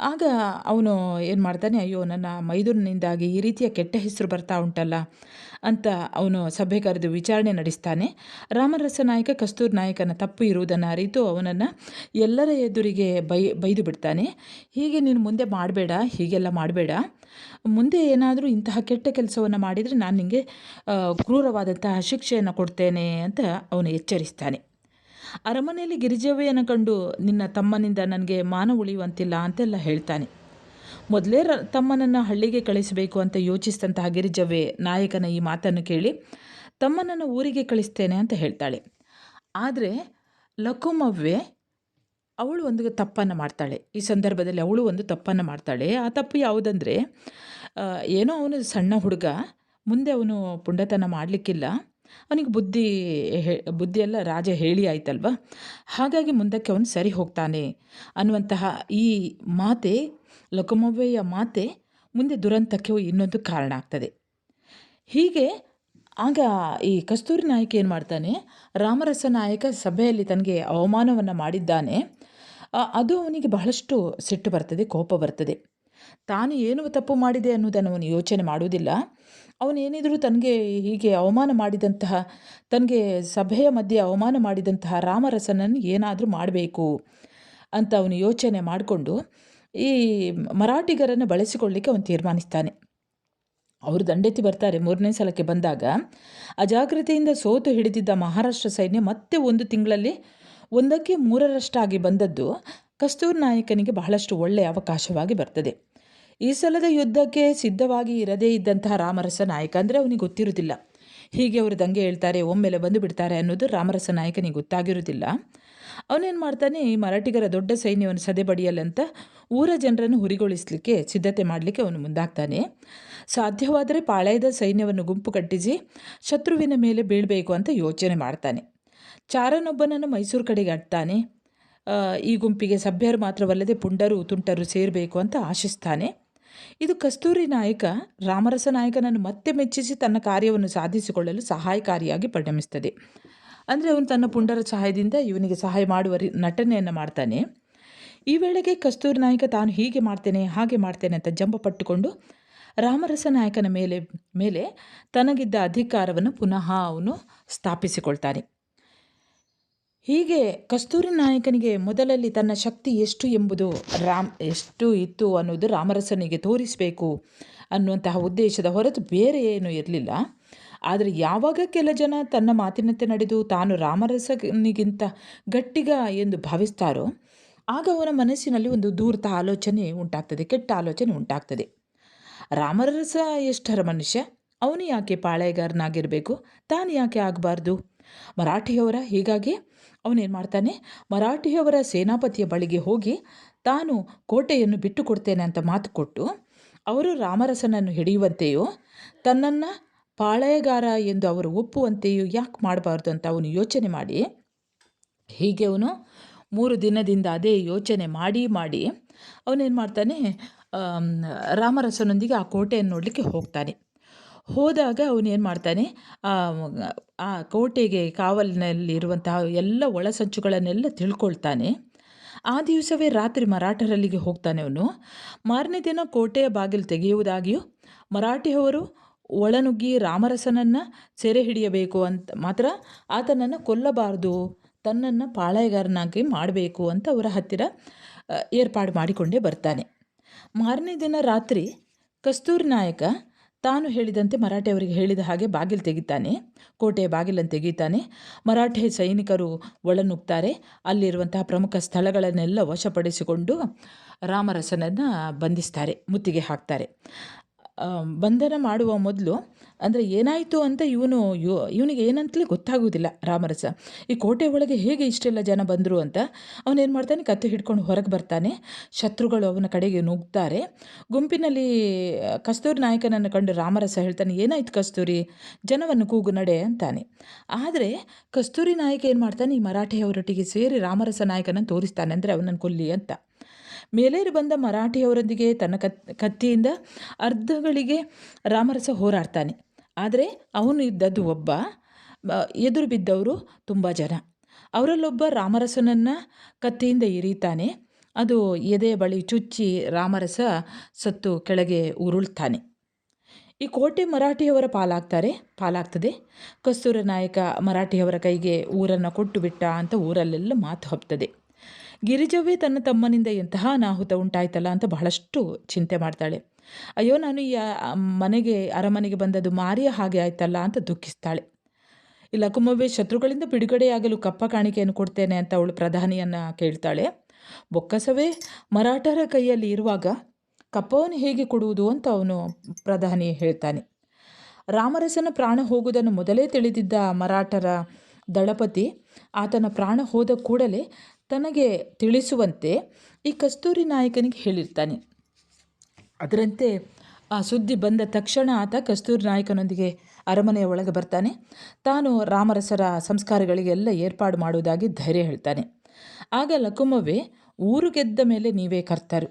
ಆಗ ಅವನು ಏನು ಮಾಡ್ತಾನೆ, ಅಯ್ಯೋ ನನ್ನ ಮೈದುನಿಂದಾಗಿ ಈ ರೀತಿಯ ಕೆಟ್ಟ ಹೆಸರು ಬರ್ತಾ ಉಂಟಲ್ಲ ಅಂತ ಅವನು ಸಭೆ ಕರೆದು ವಿಚಾರಣೆ ನಡೆಸ್ತಾನೆ. ರಾಮರಸ ನಾಯಕ ಕಸ್ತೂರಿ ನಾಯಕನ ತಪ್ಪು ಇರುವುದನ್ನು ಅರಿತು ಅವನನ್ನು ಎಲ್ಲರ ಎದುರಿಗೆ ಬೈದು ಬಿಡ್ತಾನೆ. ಹೀಗೆ ನೀನು ಮುಂದೆ ಮಾಡಬೇಡ, ಹೀಗೆಲ್ಲ ಮಾಡಬೇಡ, ಮುಂದೆ ಏನಾದರೂ ಇಂತಹ ಕೆಟ್ಟ ಕೆಲಸವನ್ನು ಮಾಡಿದರೆ ನಾನು ನಿನಗೆ ಕ್ರೂರವಾದಂತಹ ಶಿಕ್ಷೆಯನ್ನು ಕೊಡ್ತೇನೆ ಅಂತ ಅವನು ಎಚ್ಚರಿಸ್ತಾನೆ. ಅರಮನೆಯಲ್ಲಿ ಗಿರಿಜವ್ವೆಯನ್ನು ಕಂಡು ನಿನ್ನ ತಮ್ಮನಿಂದ ನನಗೆ ಮಾನ ಉಳಿಯುವಂತಿಲ್ಲ ಅಂತೆಲ್ಲ ಹೇಳ್ತಾನೆ. ಮೊದಲೇ ತಮ್ಮನನ್ನು ಹಳ್ಳಿಗೆ ಕಳಿಸಬೇಕು ಅಂತ ಯೋಚಿಸಿದಂತಹ ಗಿರಿಜವ್ವೆ ನಾಯಕನ ಈ ಮಾತನ್ನು ಕೇಳಿ ತಮ್ಮನನ್ನು ಊರಿಗೆ ಕಳಿಸ್ತೇನೆ ಅಂತ ಹೇಳ್ತಾಳೆ. ಆದರೆ ಲಕುಮವ್ವೆ ಅವಳು ಒಂದು ತಪ್ಪನ್ನು ಮಾಡ್ತಾಳೆ. ಈ ಸಂದರ್ಭದಲ್ಲಿ ಅವಳು ಒಂದು ತಪ್ಪನ್ನು ಮಾಡ್ತಾಳೆ. ಆ ತಪ್ಪು ಯಾವುದಂದರೆ, ಏನೋ ಅವನು ಸಣ್ಣ ಹುಡುಗ, ಮುಂದೆ ಅವನು ಪುಂಡತನ ಮಾಡಲಿಕ್ಕಿಲ್ಲ, ಅವನಿಗೆ ಬುದ್ಧಿಯೆಲ್ಲ ರಾಜ ಹೇಳಿ ಆಯ್ತಲ್ವ, ಹಾಗಾಗಿ ಮುಂದಕ್ಕೆ ಅವನು ಸರಿ ಹೋಗ್ತಾನೆ ಅನ್ನುವಂತಹ ಈ ಮಾತೆ, ಲಕುಮವ್ವೆಯ ಮಾತೆ ಮುಂದೆ ದುರಂತಕ್ಕೆ ಇನ್ನೊಂದು ಕಾರಣ ಆಗ್ತದೆ. ಹೀಗೆ ಆಗ ಈ ಕಸ್ತೂರಿ ನಾಯಕ ಏನು ಮಾಡ್ತಾನೆ, ರಾಮರಸ ನಾಯಕ ಸಭೆಯಲ್ಲಿ ತನಗೆ ಅವಮಾನವನ್ನು ಮಾಡಿದ್ದಾನೆ, ಅದು ಅವನಿಗೆ ಬಹಳಷ್ಟು ಸಿಟ್ಟು ಬರ್ತದೆ, ಕೋಪ ಬರ್ತದೆ. ತಾನು ಏನು ತಪ್ಪು ಮಾಡಿದೆ ಅನ್ನೋದನ್ನು ಅವನು ಯೋಚನೆ ಮಾಡುವುದಿಲ್ಲ. ಅವನೇನಿದ್ರು ತನಗೆ ಹೀಗೆ ಅವಮಾನ ಮಾಡಿದಂತಹ, ತನಗೆ ಸಭೆಯ ಮಧ್ಯೆ ಅವಮಾನ ಮಾಡಿದಂತಹ ರಾಮರಸನನ್ನು ಏನಾದರೂ ಮಾಡಬೇಕು ಅಂತ ಅವನು ಯೋಚನೆ ಮಾಡಿಕೊಂಡು ಈ ಮರಾಠಿಗರನ್ನು ಬಳಸಿಕೊಳ್ಳಲಿಕ್ಕೆ ಅವನು ತೀರ್ಮಾನಿಸ್ತಾನೆ. ಅವರು ದಂಡೆತ್ತಿ ಬರ್ತಾರೆ. 3ನೇ ಸಲಕ್ಕೆ ಬಂದಾಗ ಅಜಾಗ್ರತೆಯಿಂದ ಸೋತು ಹಿಡಿದಿದ್ದ ಮಹಾರಾಷ್ಟ್ರ ಸೈನ್ಯ ಮತ್ತೆ 1 ತಿಂಗಳಲ್ಲಿ 1ಕ್ಕೆ 3ರಷ್ಟಾಗಿ ಬಂದದ್ದು ಕಸ್ತೂರಿ ನಾಯಕನಿಗೆ ಬಹಳಷ್ಟು ಒಳ್ಳೆಯ ಅವಕಾಶವಾಗಿ ಬರ್ತದೆ. ಈ ಸಲದ ಯುದ್ಧಕ್ಕೆ ಸಿದ್ಧವಾಗಿ ಇರದೇ ಇದ್ದಂತಹ ರಾಮರಸ ನಾಯಕ ಅಂದರೆ ಅವನಿಗೆ ಗೊತ್ತಿರುವುದಿಲ್ಲ. ಹೀಗೆ ಅವರು ದಂಗೆ ಹೇಳ್ತಾರೆ, ಒಮ್ಮೆಲೆ ಬಂದು ಬಿಡ್ತಾರೆ ಅನ್ನೋದು ರಾಮರಸ ನಾಯಕನಿಗೆ ಗೊತ್ತಾಗಿರುವುದಿಲ್ಲ. ಅವನೇನು ಮಾಡ್ತಾನೆ, ಈ ಮರಾಠಿಗರ ದೊಡ್ಡ ಸೈನ್ಯವನ್ನು ಸದೆಬಡಿಯಲ್ಲಂತ ಊರ ಜನರನ್ನು ಹುರಿಗೊಳಿಸಲಿಕ್ಕೆ ಸಿದ್ಧತೆ ಮಾಡಲಿಕ್ಕೆ ಅವನು ಮುಂದಾಗ್ತಾನೆ. ಸಾಧ್ಯವಾದರೆ ಪಾಳೆಯದ ಸೈನ್ಯವನ್ನು ಗುಂಪು ಕಟ್ಟಿಸಿ ಶತ್ರುವಿನ ಮೇಲೆ ಬೀಳಬೇಕು ಅಂತ ಯೋಚನೆ ಮಾಡ್ತಾನೆ. ಚಾರನೊಬ್ಬನನ್ನು ಮೈಸೂರು ಕಡೆಗೆ ಅಟ್ತಾನೆ. ಈ ಗುಂಪಿಗೆ ಸಭ್ಯರು ಮಾತ್ರವಲ್ಲದೆ ಪುಂಡರು ತುಂಟರು ಸೇರಬೇಕು ಅಂತ ಆಶಿಸ್ತಾನೆ. ಇದು ಕಸ್ತೂರಿ ನಾಯಕ ರಾಮರಸ ನಾಯಕನನ್ನು ಮತ್ತೆ ಮೆಚ್ಚಿಸಿ ತನ್ನ ಕಾರ್ಯವನ್ನು ಸಾಧಿಸಿಕೊಳ್ಳಲು ಸಹಾಯಕಾರಿಯಾಗಿ ಪರಿಣಮಿಸ್ತದೆ. ಅಂದರೆ ಅವನು ತನ್ನ ಪುಂಡರ ಸಹಾಯದಿಂದ ಇವನಿಗೆ ಸಹಾಯ ಮಾಡುವ ನಟನೆಯನ್ನು ಮಾಡ್ತಾನೆ. ಈ ವೇಳೆಗೆ ಕಸ್ತೂರಿ ನಾಯಕ ತಾನು ಹೀಗೆ ಮಾಡ್ತೇನೆ ಹಾಗೆ ಮಾಡ್ತೇನೆ ಅಂತ ಜಂಬ ಪಟ್ಟುಕೊಂಡು ರಾಮರಸ ನಾಯಕನ ಮೇಲೆ ತನಗಿದ್ದ ಅಧಿಕಾರವನ್ನು ಪುನಃ ಅವನು ಸ್ಥಾಪಿಸಿಕೊಳ್ತಾನೆ. ಹೀಗೆ ಕಸ್ತೂರಿ ನಾಯಕನಿಗೆ ಮೊದಲಲ್ಲಿ ತನ್ನ ಶಕ್ತಿ ಎಷ್ಟು ಇತ್ತು ಅನ್ನೋದು ರಾಮರಸನಿಗೆ ತೋರಿಸಬೇಕು ಅನ್ನುವಂತಹ ಉದ್ದೇಶದ ಹೊರತು ಬೇರೆ ಏನೂ ಇರಲಿಲ್ಲ. ಆದರೆ ಯಾವಾಗ ಕೆಲ ಜನ ತನ್ನ ಮಾತಿನಂತೆ ನಡೆದು ತಾನು ರಾಮರಸನಿಗಿಂತ ಗಟ್ಟಿಗ ಎಂದು ಭಾವಿಸ್ತಾರೋ ಆಗ ಅವನ ಮನಸ್ಸಿನಲ್ಲಿ ಒಂದು ದೂರ್ತ ಆಲೋಚನೆ ಉಂಟಾಗ್ತದೆ, ಕೆಟ್ಟ ಆಲೋಚನೆ ಉಂಟಾಗ್ತದೆ. ರಾಮರಸ ಎಷ್ಟರ ಮನುಷ್ಯ, ಅವನು ಯಾಕೆ ಪಾಳೆಗಾರನಾಗಿರಬೇಕು, ತಾನು ಯಾಕೆ ಆಗಬಾರ್ದು ಮರಾಠಿಯವರ? ಹೀಗಾಗಿ ಅವನೇನು ಮಾಡ್ತಾನೆ, ಮರಾಠಿಯವರ ಸೇನಾಪತಿಯ ಬಳಿಗೆ ಹೋಗಿ ತಾನು ಕೋಟೆಯನ್ನು ಬಿಟ್ಟು ಕೊಡ್ತೇನೆ ಅಂತ ಮಾತು ಕೊಟ್ಟು ಅವರು ರಾಮರಸನನ್ನು ಹಿಡಿಯುವಂತೆಯೋ ತನ್ನನ್ನು ಪಾಳೆಯಗಾರ ಎಂದು ಅವರು ಒಪ್ಪುವಂತೆಯೋ ಯಾಕೆ ಮಾಡಬಾರ್ದು ಅಂತ ಅವನು ಯೋಚನೆ ಮಾಡಿ, ಹೀಗೆ ಅವನು 3 ದಿನದಿಂದ ಅದೇ ಯೋಚನೆ ಮಾಡಿ ಅವನೇನು ಮಾಡ್ತಾನೆ, ರಾಮರಸನೊಂದಿಗೆ ಆ ಕೋಟೆಯನ್ನು ನೋಡಲಿಕ್ಕೆ ಹೋಗ್ತಾನೆ. ಹೋದಾಗ ಅವನೇನು ಮಾಡ್ತಾನೆ, ಆ ಆ ಕೋಟೆಗೆ ಕಾವಲಿನಲ್ಲಿರುವಂತಹ ಎಲ್ಲ ಒಳಸಂಚುಗಳನ್ನೆಲ್ಲ ತಿಳ್ಕೊಳ್ತಾನೆ. ಆ ದಿವಸವೇ ರಾತ್ರಿ ಮರಾಠರಲ್ಲಿಗೆ ಹೋಗ್ತಾನೆ ಅವನು. ಮಾರನೇ ದಿನ ಕೋಟೆಯ ಬಾಗಿಲು ತೆಗೆಯುವುದಾಗಿಯೂ ಮರಾಠಿಯವರು ಒಳನುಗ್ಗಿ ರಾಮರಸನನ್ನು ಸೆರೆ ಹಿಡಿಯಬೇಕು ಅಂತ ಮಾತ್ರ ಆತನನ್ನು ಕೊಲ್ಲಬಾರದು, ತನ್ನನ್ನು ಪಾಳೆಯಗಾರನಾಗಿ ಮಾಡಬೇಕು ಅಂತ ಅವರ ಹತ್ತಿರ ಏರ್ಪಾಡು ಮಾಡಿಕೊಂಡೇ ಬರ್ತಾನೆ. ಮಾರನೇ ದಿನ ರಾತ್ರಿ ಕಸ್ತೂರಿ ನಾಯಕ ತಾನು ಹೇಳಿದಂತೆ ಮರಾಠಿಯವರಿಗೆ ಹೇಳಿದ ಹಾಗೆ ಬಾಗಿಲು ತೆಗಿತಾನೆ, ಕೋಟೆಯ ಬಾಗಿಲನ್ನು ತೆಗೀತಾನೆ. ಮರಾಠಿ ಸೈನಿಕರು ಒಳನುಗ್ತಾರೆ. ಅಲ್ಲಿರುವಂತಹ ಪ್ರಮುಖ ಸ್ಥಳಗಳನ್ನೆಲ್ಲ ವಶಪಡಿಸಿಕೊಂಡು ರಾಮರಸನನ್ನು ಬಂಧಿಸ್ತಾರೆ, ಮುತ್ತಿಗೆ ಹಾಕ್ತಾರೆ. ಬಂಧನ ಮಾಡುವ ಮೊದಲು ಅಂದರೆ ಏನಾಯಿತು ಅಂತ ಇವನಿಗೆ ಏನಂತಲೇ ಗೊತ್ತಾಗೋದಿಲ್ಲ. ರಾಮರಸ ಈ ಕೋಟೆ ಒಳಗೆ ಹೇಗೆ ಇಷ್ಟೆಲ್ಲ ಜನ ಬಂದರು ಅಂತ ಅವನೇನು ಮಾಡ್ತಾನೆ, ಕತ್ತು ಹಿಡ್ಕೊಂಡು ಹೊರಗೆ ಬರ್ತಾನೆ. ಶತ್ರುಗಳು ಅವನ ಕಡೆಗೆ ನುಗ್ತಾರೆ. ಗುಂಪಿನಲ್ಲಿ ಕಸ್ತೂರಿ ನಾಯಕನನ್ನು ಕಂಡು ರಾಮರಸ ಹೇಳ್ತಾನೆ, ಏನಾಯ್ತು ಕಸ್ತೂರಿ, ಜನವನ್ನು ಕೂಗು ನಡೆ ಅಂತಾನೆ. ಆದರೆ ಕಸ್ತೂರಿ ನಾಯಕ ಏನು ಮಾಡ್ತಾನೆ, ಈ ಮರಾಠಿಯವರೊಟ್ಟಿಗೆ ಸೇರಿ ರಾಮರಸ ನಾಯಕನನ್ನು ತೋರಿಸ್ತಾನೆ, ಅಂದರೆ ಅವನನ್ನು ಕೊಲ್ಲಿ ಅಂತ. ಮೇಲೇರಿ ಬಂದ ಮರಾಠಿಯವರೊಂದಿಗೆ ತನ್ನ ಕತ್ತಿಯಿಂದ ಅರ್ಧಗಳಿಗೆ ರಾಮರಸ ಹೋರಾಡ್ತಾನೆ. ಆದರೆ ಅವನು ಇದ್ದದ್ದು ಒಬ್ಬ, ಎದುರು ಬಿದ್ದವರು ತುಂಬ ಜನ. ಅವರಲ್ಲೊಬ್ಬ ರಾಮರಸನನ್ನು ಕತ್ತಿಯಿಂದ ಇರೀತಾನೆ. ಅದು ಎದೆ ಬಳಿ ಚುಚ್ಚಿ ರಾಮರಸ ಸತ್ತು ಕೆಳಗೆ ಉರುಳ್ತಾನೆ. ಈ ಕೋಟೆ ಮರಾಠಿಯವರ ಪಾಲಾಗ್ತದೆ. ಕಸ್ತೂರಿ ನಾಯಕ ಮರಾಠಿಯವರ ಕೈಗೆ ಊರನ್ನು ಕೊಟ್ಟು ಬಿಟ್ಟ ಅಂತ ಊರಲ್ಲೆಲ್ಲ ಮಾತು ಹಬ್ತದೆ. ಗಿರಿಜವೇ ತನ್ನ ತಮ್ಮನಿಂದ ಎಂತಹ ಅನಾಹುತ ಉಂಟಾಯ್ತಲ್ಲ ಅಂತ ಬಹಳಷ್ಟು ಚಿಂತೆ ಮಾಡ್ತಾಳೆ. ಅಯ್ಯೋ, ನಾನು ಈ ಅರಮನೆಗೆ ಬಂದದ್ದು ಮಾರಿಯ ಹಾಗೆ ಆಯ್ತಲ್ಲ ಅಂತ ದುಃಖಿಸ್ತಾಳೆ. ಈ ಲಕುಮವ್ವೆ ಶತ್ರುಗಳಿಂದ ಬಿಡುಗಡೆಯಾಗಲು ಕಪ್ಪ ಕಾಣಿಕೆಯನ್ನು ಕೊಡ್ತೇನೆ ಅಂತ ಅವಳು ಪ್ರಧಾನಿಯನ್ನು ಕೇಳ್ತಾಳೆ. ಬೊಕ್ಕಸವೇ ಮರಾಠರ ಕೈಯಲ್ಲಿ ಇರುವಾಗ ಕಪ್ಪವನ್ನು ಹೇಗೆ ಕೊಡುವುದು ಅಂತ ಅವನು ಪ್ರಧಾನಿ ಹೇಳ್ತಾನೆ. ರಾಮರಸನ ಪ್ರಾಣ ಹೋಗುವುದನ್ನು ಮೊದಲೇ ತಿಳಿದಿದ್ದ ಮರಾಠರ ದಳಪತಿ ಆತನ ಪ್ರಾಣ ಹೋದ ಕೂಡಲೇ ತನಗೆ ತಿಳಿಸುವಂತೆ ಈ ಕಸ್ತೂರಿ ನಾಯಕನಿಗೆ ಹೇಳಿರ್ತಾನೆ. ಅದರಂತೆ ಆ ಸುದ್ದಿ ಬಂದ ತಕ್ಷಣ ಆತ ಕಸ್ತೂರಿ ನಾಯಕನೊಂದಿಗೆ ಅರಮನೆಯ ಒಳಗೆ ಬರ್ತಾನೆ. ತಾನು ರಾಮರಸರ ಸಂಸ್ಕಾರಗಳಿಗೆಲ್ಲ ಏರ್ಪಾಡು ಮಾಡುವುದಾಗಿ ಧೈರ್ಯ ಹೇಳ್ತಾನೆ. ಆಗ ಲಕುಮವ್ವೆ, ಊರು ಗೆದ್ದ ಮೇಲೆ ನೀವೇ ಕರ್ತರು,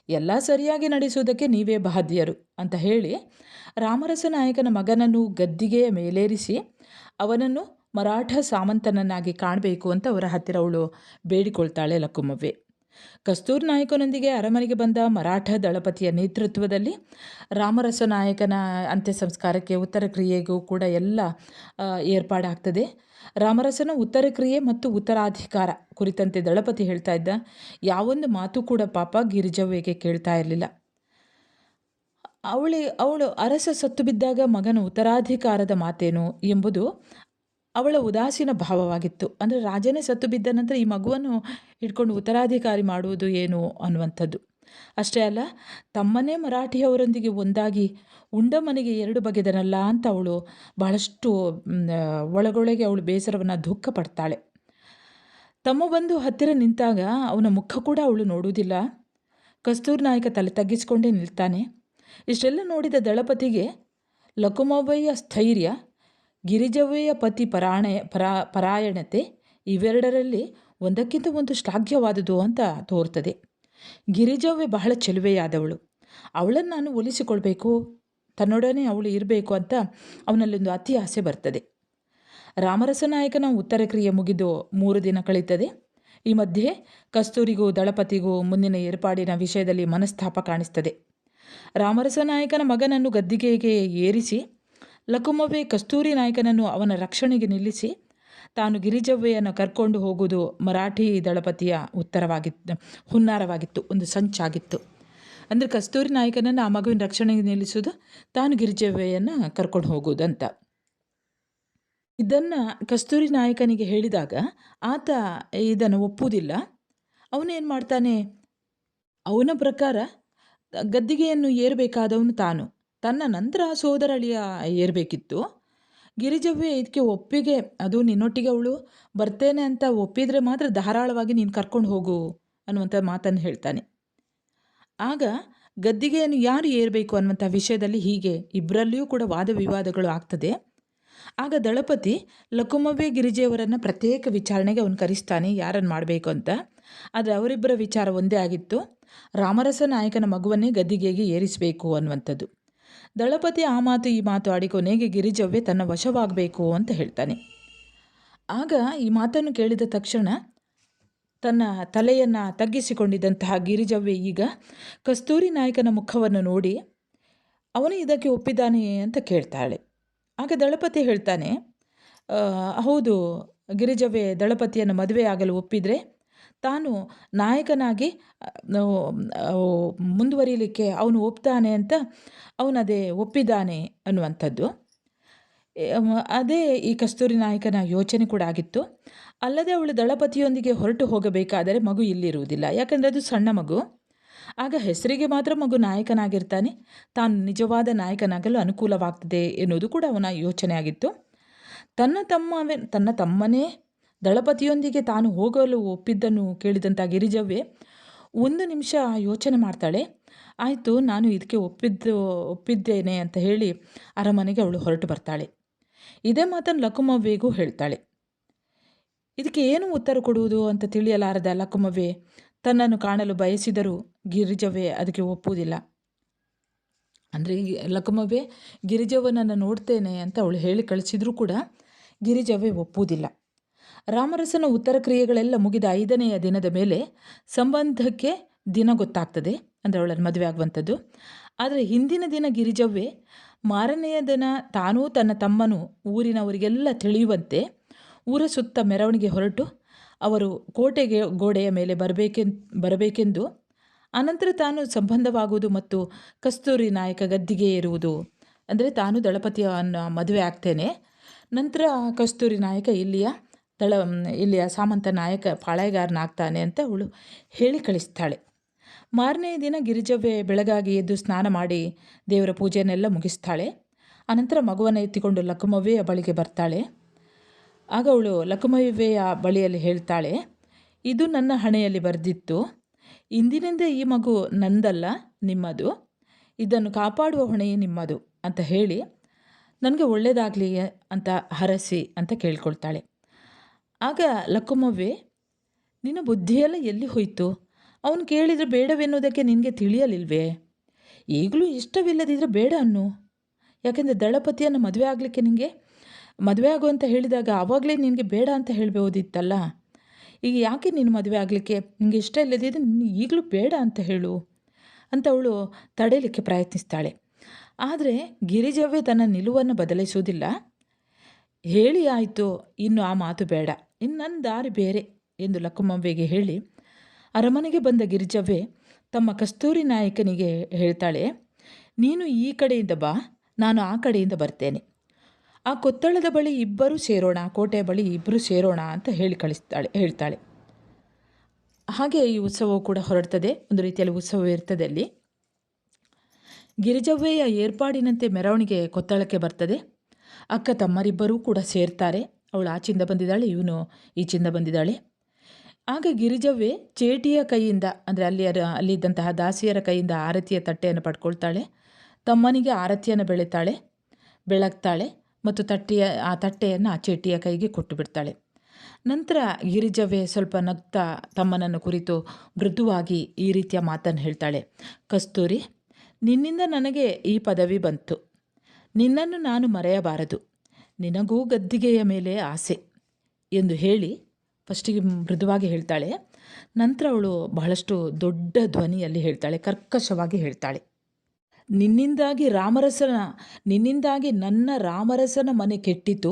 ಎಲ್ಲ ಸರಿಯಾಗಿ ನಡೆಸುವುದಕ್ಕೆ ನೀವೇ ಬಾಧ್ಯರು ಅಂತ ಹೇಳಿ ರಾಮರಸ ನಾಯಕನ ಮಗನನ್ನು ಗದ್ದಿಗೆಯ ಮೇಲೇರಿಸಿ ಅವನನ್ನು ಮರಾಠ ಸಾಮಂತನನ್ನಾಗಿ ಕಾಣಬೇಕು ಅಂತ ಅವರ ಹತ್ತಿರ ಅವಳು ಬೇಡಿಕೊಳ್ತಾಳೆ ಲಕುಮವ್ವೆ. ಕಸ್ತೂರಿ ನಾಯಕನೊಂದಿಗೆ ಅರಮನೆಗೆ ಬಂದ ಮರಾಠ ದಳಪತಿಯ ನೇತೃತ್ವದಲ್ಲಿ ರಾಮರಸ ನಾಯಕನ ಅಂತ್ಯ ಸಂಸ್ಕಾರಕ್ಕೆ ಉತ್ತರ ಕ್ರಿಯೆಗೂ ಕೂಡ ಎಲ್ಲ ಏರ್ಪಾಡಾಗ್ತದೆ. ರಾಮರಸನ ಉತ್ತರ ಕ್ರಿಯೆ ಮತ್ತು ಉತ್ತರಾಧಿಕಾರ ಕುರಿತಂತೆ ದಳಪತಿ ಹೇಳ್ತಾ ಇದ್ದ. ಯಾವೊಂದು ಮಾತು ಕೂಡ ಪಾಪ ಗಿರಿಜವ್ವೆಗೆ ಕೇಳ್ತಾ ಇರಲಿಲ್ಲ. ಅವಳು ಅರಸ ಸತ್ತು ಬಿದ್ದಾಗ ಮಗನ ಉತ್ತರಾಧಿಕಾರದ ಮಾತೇನು ಎಂಬುದು ಅವಳ ಉದಾಸೀನ ಭಾವವಾಗಿತ್ತು. ಅಂದರೆ ರಾಜನೇ ಸತ್ತು ಬಿದ್ದ ನಂತರ ಈ ಮಗುವನ್ನು ಹಿಡ್ಕೊಂಡು ಉತ್ತರಾಧಿಕಾರಿ ಮಾಡುವುದು ಏನು ಅನ್ನುವಂಥದ್ದು. ಅಷ್ಟೇ ಅಲ್ಲ, ತಮ್ಮನೇ ಮರಾಠಿಯವರೊಂದಿಗೆ ಒಂದಾಗಿ ಉಂಡ ಮನೆಗೆ ಎರಡು ಬಗೆದನಲ್ಲ ಅಂತ ಅವಳು ಬಹಳಷ್ಟು ಒಳಗೊಳಗೆ ಅವಳು ಬೇಸರವನ್ನು ದುಃಖ ಪಡ್ತಾಳೆ. ತಮ್ಮ ಬಂದು ಹತ್ತಿರ ನಿಂತಾಗ ಅವನ ಮುಖ ಕೂಡ ಅವಳು ನೋಡುವುದಿಲ್ಲ. ಕಸ್ತೂರಿ ನಾಯಕ ತಲೆ ತಗ್ಗಿಸಿಕೊಂಡೇ ನಿಲ್ತಾನೆ. ಇಷ್ಟೆಲ್ಲ ನೋಡಿದ ದಳಪತಿಗೆ ಲಕುಮವ್ವೆಯ ಸ್ಥೈರ್ಯ, ಗಿರಿಜವ್ವೆಯ ಪತಿ ಪರಾಯಣತೆ ಇವೆರಡರಲ್ಲಿ ಒಂದಕ್ಕಿಂತ ಒಂದು ಶ್ಲಾಘ್ಯವಾದುದು ಅಂತ ತೋರ್ತದೆ. ಗಿರಿಜವ್ವೆ ಬಹಳ ಚೆಲುವೆಯಾದವಳು, ಅವಳನ್ನು ನಾನು ಒಲಿಸಿಕೊಳ್ಬೇಕು, ತನ್ನೊಡನೆ ಅವಳು ಇರಬೇಕು ಅಂತ ಅವನಲ್ಲೊಂದು ಅತಿ ಆಸೆ ಬರ್ತದೆ. ರಾಮರಸ ನಾಯಕನ ಉತ್ತರ ಕ್ರಿಯೆ ಮುಗಿದು 3 ದಿನ ಕಳೀತದೆ. ಈ ಮಧ್ಯೆ ಕಸ್ತೂರಿಗೂ ದಳಪತಿಗೂ ಮುಂದಿನ ಏರ್ಪಾಡಿನ ವಿಷಯದಲ್ಲಿ ಮನಸ್ತಾಪ ಕಾಣಿಸ್ತದೆ. ರಾಮರಸ ನಾಯಕನ ಮಗನನ್ನು ಗದ್ದಿಗೆಗೆ ಏರಿಸಿ ಲಕುಮವ್ವೆ ಕಸ್ತೂರಿ ನಾಯಕನನ್ನು ಅವನ ರಕ್ಷಣೆಗೆ ನಿಲ್ಲಿಸಿ ತಾನು ಗಿರಿಜವ್ವೆಯನ್ನು ಕರ್ಕೊಂಡು ಹೋಗುವುದು ಮರಾಠಿ ದಳಪತಿಯ ಹುನ್ನಾರವಾಗಿತ್ತು, ಒಂದು ಸಂಚಾಗಿತ್ತು. ಅಂದರೆ ಕಸ್ತೂರಿ ನಾಯಕನನ್ನು ಆ ಮಗುವಿನ ರಕ್ಷಣೆಗೆ ನಿಲ್ಲಿಸೋದು, ತಾನು ಗಿರಿಜವ್ವೆಯನ್ನು ಕರ್ಕೊಂಡು ಹೋಗುವುದಂತ. ಇದನ್ನು ಕಸ್ತೂರಿ ನಾಯಕನಿಗೆ ಹೇಳಿದಾಗ ಆತ ಇದನ್ನು ಒಪ್ಪುವುದಿಲ್ಲ. ಅವನೇನು ಮಾಡ್ತಾನೆ, ಅವನ ಪ್ರಕಾರ ಗದ್ದಿಗೆಯನ್ನು ಏರಬೇಕಾದವನು ತಾನು, ತನ್ನ ನಂತರ ಸೋದರಳಿಯ ಏರಬೇಕಿತ್ತು. ಗಿರಿಜವ್ವೆ ಇದಕ್ಕೆ ಒಪ್ಪಿಗೆ, ಅದು ನಿನ್ನೊಟ್ಟಿಗೆ ಅವಳು ಬರ್ತೇನೆ ಅಂತ ಒಪ್ಪಿದರೆ ಮಾತ್ರ ಧಾರಾಳವಾಗಿ ನೀನು ಕರ್ಕೊಂಡು ಹೋಗು ಅನ್ನುವಂಥ ಮಾತನ್ನು ಹೇಳ್ತಾನೆ. ಆಗ ಗದ್ದಿಗೆಯನ್ನು ಯಾರು ಏರಬೇಕು ಅನ್ನುವಂಥ ವಿಷಯದಲ್ಲಿ ಹೀಗೆ ಇಬ್ಬರಲ್ಲಿಯೂ ಕೂಡ ವಾದ ವಿವಾದಗಳು ಆಗ್ತದೆ. ಆಗ ದಳಪತಿ ಲಕುಮವ್ವೆ ಗಿರಿಜೆಯವರನ್ನು ಪ್ರತ್ಯೇಕ ವಿಚಾರಣೆಗೆ ಅವನು ಕರೆಸ್ತಾನೆ, ಯಾರನ್ನು ಮಾಡಬೇಕು ಅಂತ. ಆದರೆ ಅವರಿಬ್ಬರ ವಿಚಾರ ಒಂದೇ ಆಗಿತ್ತು, ರಾಮರಸ ನಾಯಕನ ಮಗುವನ್ನೇ ಗದ್ದಿಗೆಗೆ ಏರಿಸಬೇಕು ಅನ್ನುವಂಥದ್ದು. ದಳಪತಿ ಆ ಮಾತು ಈ ಮಾತು ಆಡಿ ಕೊನೆಗೆ ಗಿರಿಜವ್ವೆ ತನ್ನ ವಶವಾಗಬೇಕು ಅಂತ ಹೇಳ್ತಾನೆ. ಆಗ ಈ ಮಾತನ್ನು ಕೇಳಿದ ತಕ್ಷಣ ತನ್ನ ತಲೆಯನ್ನು ತಗ್ಗಿಸಿಕೊಂಡಿದ್ದಂತಹ ಗಿರಿಜವ್ವೆ ಈಗ ಕಸ್ತೂರಿ ನಾಯಕನ ಮುಖವನ್ನು ನೋಡಿ ಅವನು ಇದಕ್ಕೆ ಒಪ್ಪಿದ್ದಾನೆ ಅಂತ ಕೇಳ್ತಾಳೆ. ಆಗ ದಳಪತಿ ಹೇಳ್ತಾನೆ, ಹೌದು, ಗಿರಿಜವ್ವೆ ದಳಪತಿಯನ್ನು ಮದುವೆ ಆಗಲು ಒಪ್ಪಿದರೆ ತಾನು ನಾಯಕನಾಗಿ ಮುಂದುವರಿಯಲಿಕ್ಕೆ ಅವನು ಒಪ್ತಾನೆ ಅಂತ ಅವನದೇ ಒಪ್ಪಿದ್ದಾನೆ ಅನ್ನುವಂಥದ್ದು. ಅದೇ ಈ ಕಸ್ತೂರಿ ನಾಯಕನ ಯೋಚನೆ ಕೂಡ ಆಗಿತ್ತು. ಅಲ್ಲದೆ ಅವಳು ದಳಪತಿಯೊಂದಿಗೆ ಹೊರಟು ಹೋಗಬೇಕಾದರೆ ಮಗು ಇಲ್ಲಿರುವುದಿಲ್ಲ, ಯಾಕಂದರೆ ಅದು ಸಣ್ಣ ಮಗು. ಆಗ ಹೆಸರಿಗೆ ಮಾತ್ರ ಮಗು ನಾಯಕನಾಗಿರ್ತಾನೆ, ತಾನು ನಿಜವಾದ ನಾಯಕನಾಗಲು ಅನುಕೂಲವಾಗ್ತದೆ ಎನ್ನುವುದು ಕೂಡ ಅವನ ಯೋಚನೆ ಆಗಿತ್ತು. ತನ್ನ ತಮ್ಮನೇ ದಳಪತಿಯೊಂದಿಗೆ ತಾನು ಹೋಗಲು ಒಪ್ಪಿದ್ದನ್ನು ಕೇಳಿದಂಥ ಗಿರಿಜವ್ವೆ ಒಂದು ನಿಮಿಷ ಯೋಚನೆ ಮಾಡ್ತಾಳೆ. ಆಯಿತು, ನಾನು ಇದಕ್ಕೆ ಒಪ್ಪಿದ್ದೇನೆ ಅಂತ ಹೇಳಿ ಅರಮನೆಗೆ ಅವಳು ಹೊರಟು ಬರ್ತಾಳೆ. ಇದೇ ಮಾತನ್ನು ಲಕುಮವ್ವೆಗೂ ಹೇಳ್ತಾಳೆ. ಇದಕ್ಕೆ ಏನು ಉತ್ತರ ಕೊಡುವುದು ಅಂತ ತಿಳಿಯಲಾರದ ಲಕುಮವ್ವೆ ತನ್ನನ್ನು ಕಾಣಲು ಬಯಸಿದರೂ ಗಿರಿಜವ್ವೆ ಅದಕ್ಕೆ ಒಪ್ಪುವುದಿಲ್ಲ. ಅಂದರೆ ಲಕುಮವ್ವೆ ಗಿರಿಜವ್ವನನ್ನು ನೋಡ್ತೇನೆ ಅಂತ ಅವಳು ಹೇಳಿ ಕಳಿಸಿದರೂ ಕೂಡ ಗಿರಿಜವ್ವೆ ಒಪ್ಪುವುದಿಲ್ಲ. ರಾಮರಸನ ಉತ್ತರ ಕ್ರಿಯೆಗಳೆಲ್ಲ ಮುಗಿದ 5ನೆಯ ದಿನದ ಮೇಲೆ ಸಂಬಂಧಕ್ಕೆ ದಿನ ಗೊತ್ತಾಗ್ತದೆ, ಅಂದರೆ ಅವಳನ್ನು ಮದುವೆ ಆಗುವಂಥದ್ದು. ಆದರೆ ಹಿಂದಿನ ದಿನ ಗಿರಿಜವ್ವೆ ಮಾರನೆಯ ದಿನ ತಾನೂ ತನ್ನ ತಮ್ಮನು ಊರಿನವರಿಗೆಲ್ಲ ತಿಳಿಯುವಂತೆ ಊರ ಸುತ್ತ ಮೆರವಣಿಗೆ ಹೊರಟು ಅವರು ಕೋಟೆಗೆ ಗೋಡೆಯ ಮೇಲೆ ಬರಬೇಕೆಂದು, ಅನಂತರ ತಾನು ಸಂಬಂಧವಾಗುವುದು ಮತ್ತು ಕಸ್ತೂರಿ ನಾಯಕ ಗದ್ದಿಗೆ ಏರುವುದು, ಅಂದರೆ ತಾನು ದಳಪತಿಯನ್ನು ಮದುವೆ ಆಗ್ತೇನೆ, ನಂತರ ಕಸ್ತೂರಿ ನಾಯಕ ಇಲ್ಲಿಯ ಸಾಮಂತ ನಾಯಕ ಪಾಳೆಗಾರನಾಗ್ತಾನೆ ಅಂತ ಅವಳು ಹೇಳಿ ಕಳಿಸ್ತಾಳೆ. ಮಾರನೆಯ ದಿನ ಗಿರಿಜವ್ವೆ ಬೆಳಗಾಗಿ ಎದ್ದು ಸ್ನಾನ ಮಾಡಿ ದೇವರ ಪೂಜೆಯನ್ನೆಲ್ಲ ಮುಗಿಸ್ತಾಳೆ. ಅನಂತರ ಮಗುವನ್ನು ಎತ್ತಿಕೊಂಡು ಲಕುಮವ್ವೆಯ ಬಳಿಗೆ ಬರ್ತಾಳೆ. ಆಗ ಅವಳು ಲಕುಮವ್ವೆಯ ಬಳಿಯಲ್ಲಿ ಹೇಳ್ತಾಳೆ, ಇದು ನನ್ನ ಹಣೆಯಲ್ಲಿ ಬರೆದಿತ್ತು, ಇಂದಿನಿಂದ ಈ ಮಗು ನಂದಲ್ಲ, ನಿಮ್ಮದು, ಇದನ್ನು ಕಾಪಾಡುವ ಹೊಣೆಯೇ ನಿಮ್ಮದು ಅಂತ ಹೇಳಿ ನನಗೆ ಒಳ್ಳೆಯದಾಗಲಿ ಅಂತ ಹರಸಿ ಅಂತ ಕೇಳ್ಕೊಳ್ತಾಳೆ. ಆಗ ಲಕುಮವ್ವೆ, ನಿನ್ನ ಬುದ್ಧಿಯೆಲ್ಲ ಎಲ್ಲಿ ಹೋಯಿತು? ಅವನು ಕೇಳಿದರೆ ಬೇಡವೆನ್ನುವುದಕ್ಕೆ ನಿನಗೆ ತಿಳಿಯಲಿಲ್ವೇ? ಈಗಲೂ ಇಷ್ಟವಿಲ್ಲದಿದ್ದರೆ ಬೇಡ ಅನ್ನು, ಯಾಕೆಂದರೆ ದಳಪತಿಯನ್ನು ಮದುವೆ ಆಗಲಿಕ್ಕೆ ನಿನಗೆ ಮದುವೆ ಆಗು ಅಂತ ಹೇಳಿದಾಗ ಆವಾಗಲೇ ನಿನಗೆ ಬೇಡ ಅಂತ ಹೇಳಬಹುದಿತ್ತಲ್ಲ. ಈಗ ಯಾಕೆ ನೀನು ಮದುವೆ ಆಗಲಿಕ್ಕೆ ನಿನಗೆ ಇಷ್ಟ ಇಲ್ಲದಿದ್ದರೆ ಈಗಲೂ ಬೇಡ ಅಂತ ಹೇಳು ಅಂತ ಅವಳು ತಡೆಯಲಿಕ್ಕೆ ಪ್ರಯತ್ನಿಸ್ತಾಳೆ. ಆದರೆ ಗಿರಿಜವ್ವೆ ತನ್ನ ನಿಲುವನ್ನು ಬದಲಿಸುವುದಿಲ್ಲ. ಹೇಳಿ ಆಯಿತು, ಇನ್ನು ಆ ಮಾತು ಬೇಡ, ಇನ್ನು ನನ್ನ ದಾರಿ ಬೇರೆ ಎಂದು ಲಕುಮವ್ವೆಗೆ ಹೇಳಿ ಅರಮನೆಗೆ ಬಂದ ಗಿರಿಜವ್ವೆ ತಮ್ಮ ಕಸ್ತೂರಿ ನಾಯಕನಿಗೆ ಹೇಳ್ತಾಳೆ, ನೀನು ಈ ಕಡೆಯಿಂದ ಬಾ, ನಾನು ಆ ಕಡೆಯಿಂದ ಬರ್ತೇನೆ, ಆ ಕೊತ್ತಳದ ಬಳಿ ಇಬ್ಬರೂ ಸೇರೋಣ, ಕೋಟೆಯ ಬಳಿ ಇಬ್ಬರು ಸೇರೋಣ ಅಂತ ಹೇಳ್ತಾಳೆ. ಹಾಗೆ ಈ ಉತ್ಸವವು ಕೂಡ ಹೊರಡ್ತದೆ. ಒಂದು ರೀತಿಯಲ್ಲಿ ಉತ್ಸವ ಇರ್ತದೆ ಅಲ್ಲಿ. ಗಿರಿಜವ್ವೆಯ ಏರ್ಪಾಡಿನಂತೆ ಮೆರವಣಿಗೆ ಕೊತ್ತಳಕ್ಕೆ ಬರ್ತದೆ. ಅಕ್ಕ ತಮ್ಮರಿಬ್ಬರೂ ಕೂಡ ಸೇರ್ತಾರೆ. ಅವಳು ಆಚಿಂದ ಬಂದಿದ್ದಾಳೆ, ಇವನು ಈಚಿಂದ ಬಂದಿದ್ದಾಳೆ. ಆಗ ಗಿರಿಜವ್ವೆ ಚೇಟಿಯ ಕೈಯಿಂದ, ಅಂದರೆ ಅಲ್ಲಿದ್ದಂತಹ ದಾಸಿಯರ ಕೈಯಿಂದ ಆರತಿಯ ತಟ್ಟೆಯನ್ನು ಪಡ್ಕೊಳ್ತಾಳೆ. ತಮ್ಮನಿಗೆ ಆರತಿಯನ್ನು ಬೆಳಗ್ತಾಳೆ ಮತ್ತು ಆ ತಟ್ಟೆಯನ್ನು ಆ ಚೇಟಿಯ ಕೈಗೆ ಕೊಟ್ಟು ಬಿಡ್ತಾಳೆ. ನಂತರ ಗಿರಿಜವ್ವೆ ಸ್ವಲ್ಪ ನಗ್ತಾ ತಮ್ಮನನ್ನು ಕುರಿತು ಮೃದುವಾಗಿ ಈ ರೀತಿಯ ಮಾತನ್ನು ಹೇಳ್ತಾಳೆ, ಕಸ್ತೂರಿ, ನಿನ್ನಿಂದ ನನಗೆ ಈ ಪದವಿ ಬಂತು, ನಿನ್ನನ್ನು ನಾನು ಮರೆಯಬಾರದು, ನಿನಗೂ ಗದ್ದಿಗೆಯ ಮೇಲೆ ಆಸೆ ಎಂದು ಹೇಳಿ ಫಸ್ಟಿಗೆ ಮೃದುವಾಗಿ ಹೇಳ್ತಾಳೆ. ನಂತರ ಅವಳು ಬಹಳಷ್ಟು ದೊಡ್ಡ ಧ್ವನಿಯಲ್ಲಿ ಹೇಳ್ತಾಳೆ, ಕರ್ಕಶವಾಗಿ ಹೇಳ್ತಾಳೆ, ನಿನ್ನಿಂದಾಗಿ ನನ್ನ ರಾಮರಸನ ಮನೆ ಕೆಟ್ಟಿತು,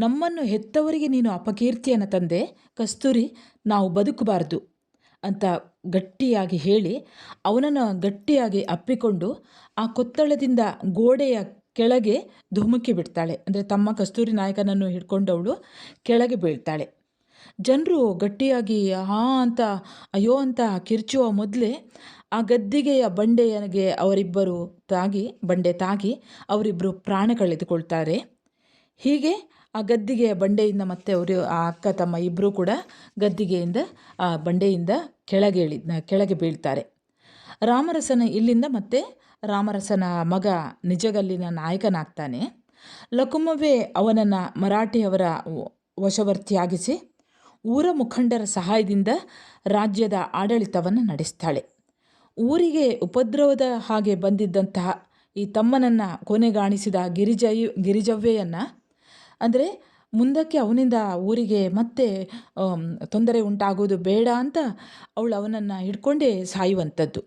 ನಮ್ಮನ್ನು ಹೆತ್ತವರಿಗೆ ನೀನು ಅಪಕೀರ್ತಿಯನ್ನು ತಂದೆ, ಕಸ್ತೂರಿ, ನಾವು ಬದುಕಬಾರದು ಅಂತ ಗಟ್ಟಿಯಾಗಿ ಹೇಳಿ ಅವನನ್ನು ಗಟ್ಟಿಯಾಗಿ ಅಪ್ಪಿಕೊಂಡು ಆ ಕೊತ್ತಳದಿಂದ ಗೋಡೆಯ ಕೆಳಗೆ ಧುಮುಕಿ ಬಿಡ್ತಾಳೆ. ಅಂದರೆ ತಮ್ಮ ಕಸ್ತೂರಿ ನಾಯಕನನ್ನು ಹಿಡ್ಕೊಂಡವಳು ಕೆಳಗೆ ಬೀಳ್ತಾಳೆ. ಜನರು ಗಟ್ಟಿಯಾಗಿ ಅಂತ ಅಯ್ಯೋ ಅಂತ ಕಿರ್ಚುವ ಮೊದಲೇ ಆ ಗದ್ದಿಗೆಯ ಬಂಡೆಗೆ ಬಂಡೆ ತಾಗಿ ಅವರಿಬ್ಬರು ಪ್ರಾಣ ಕಳೆದುಕೊಳ್ತಾರೆ. ಹೀಗೆ ಆ ಗದ್ದಿಗೆಯ ಬಂಡೆಯಿಂದ ಮತ್ತೆ ಆ ಅಕ್ಕ ತಮ್ಮ ಇಬ್ಬರೂ ಕೂಡ ಗದ್ದಿಗೆಯಿಂದ ಆ ಬಂಡೆಯಿಂದ ಕೆಳಗೆ ಬೀಳ್ತಾರೆ. ಇಲ್ಲಿಂದ ಮತ್ತೆ ರಾಮರಸನ ಮಗ ನಿಜಗಲ್ಲಿನ ನಾಯಕನಾಗ್ತಾನೆ. ಲಕುಮವ್ವೆ ಅವನನ್ನು ಮರಾಠಿಯವರ ವಶವರ್ತಿಯಾಗಿಸಿ ಊರ ಮುಖಂಡರ ಸಹಾಯದಿಂದ ರಾಜ್ಯದ ಆಡಳಿತವನ್ನು ನಡೆಸ್ತಾಳೆ. ಊರಿಗೆ ಉಪದ್ರವದ ಹಾಗೆ ಬಂದಿದ್ದಂತಹ ಈ ತಮ್ಮನನ್ನು ಕೊನೆಗಾಣಿಸಿದ ಗಿರಿಜವ್ವೆಯನ್ನು, ಅಂದರೆ ಮುಂದಕ್ಕೆ ಅವನಿಂದ ಊರಿಗೆ ಮತ್ತೆ ತೊಂದರೆ ಉಂಟಾಗೋದು ಬೇಡ ಅಂತ ಅವಳು ಅವನನ್ನು ಹಿಡ್ಕೊಂಡೇ ಸಾಯುವಂಥದ್ದು.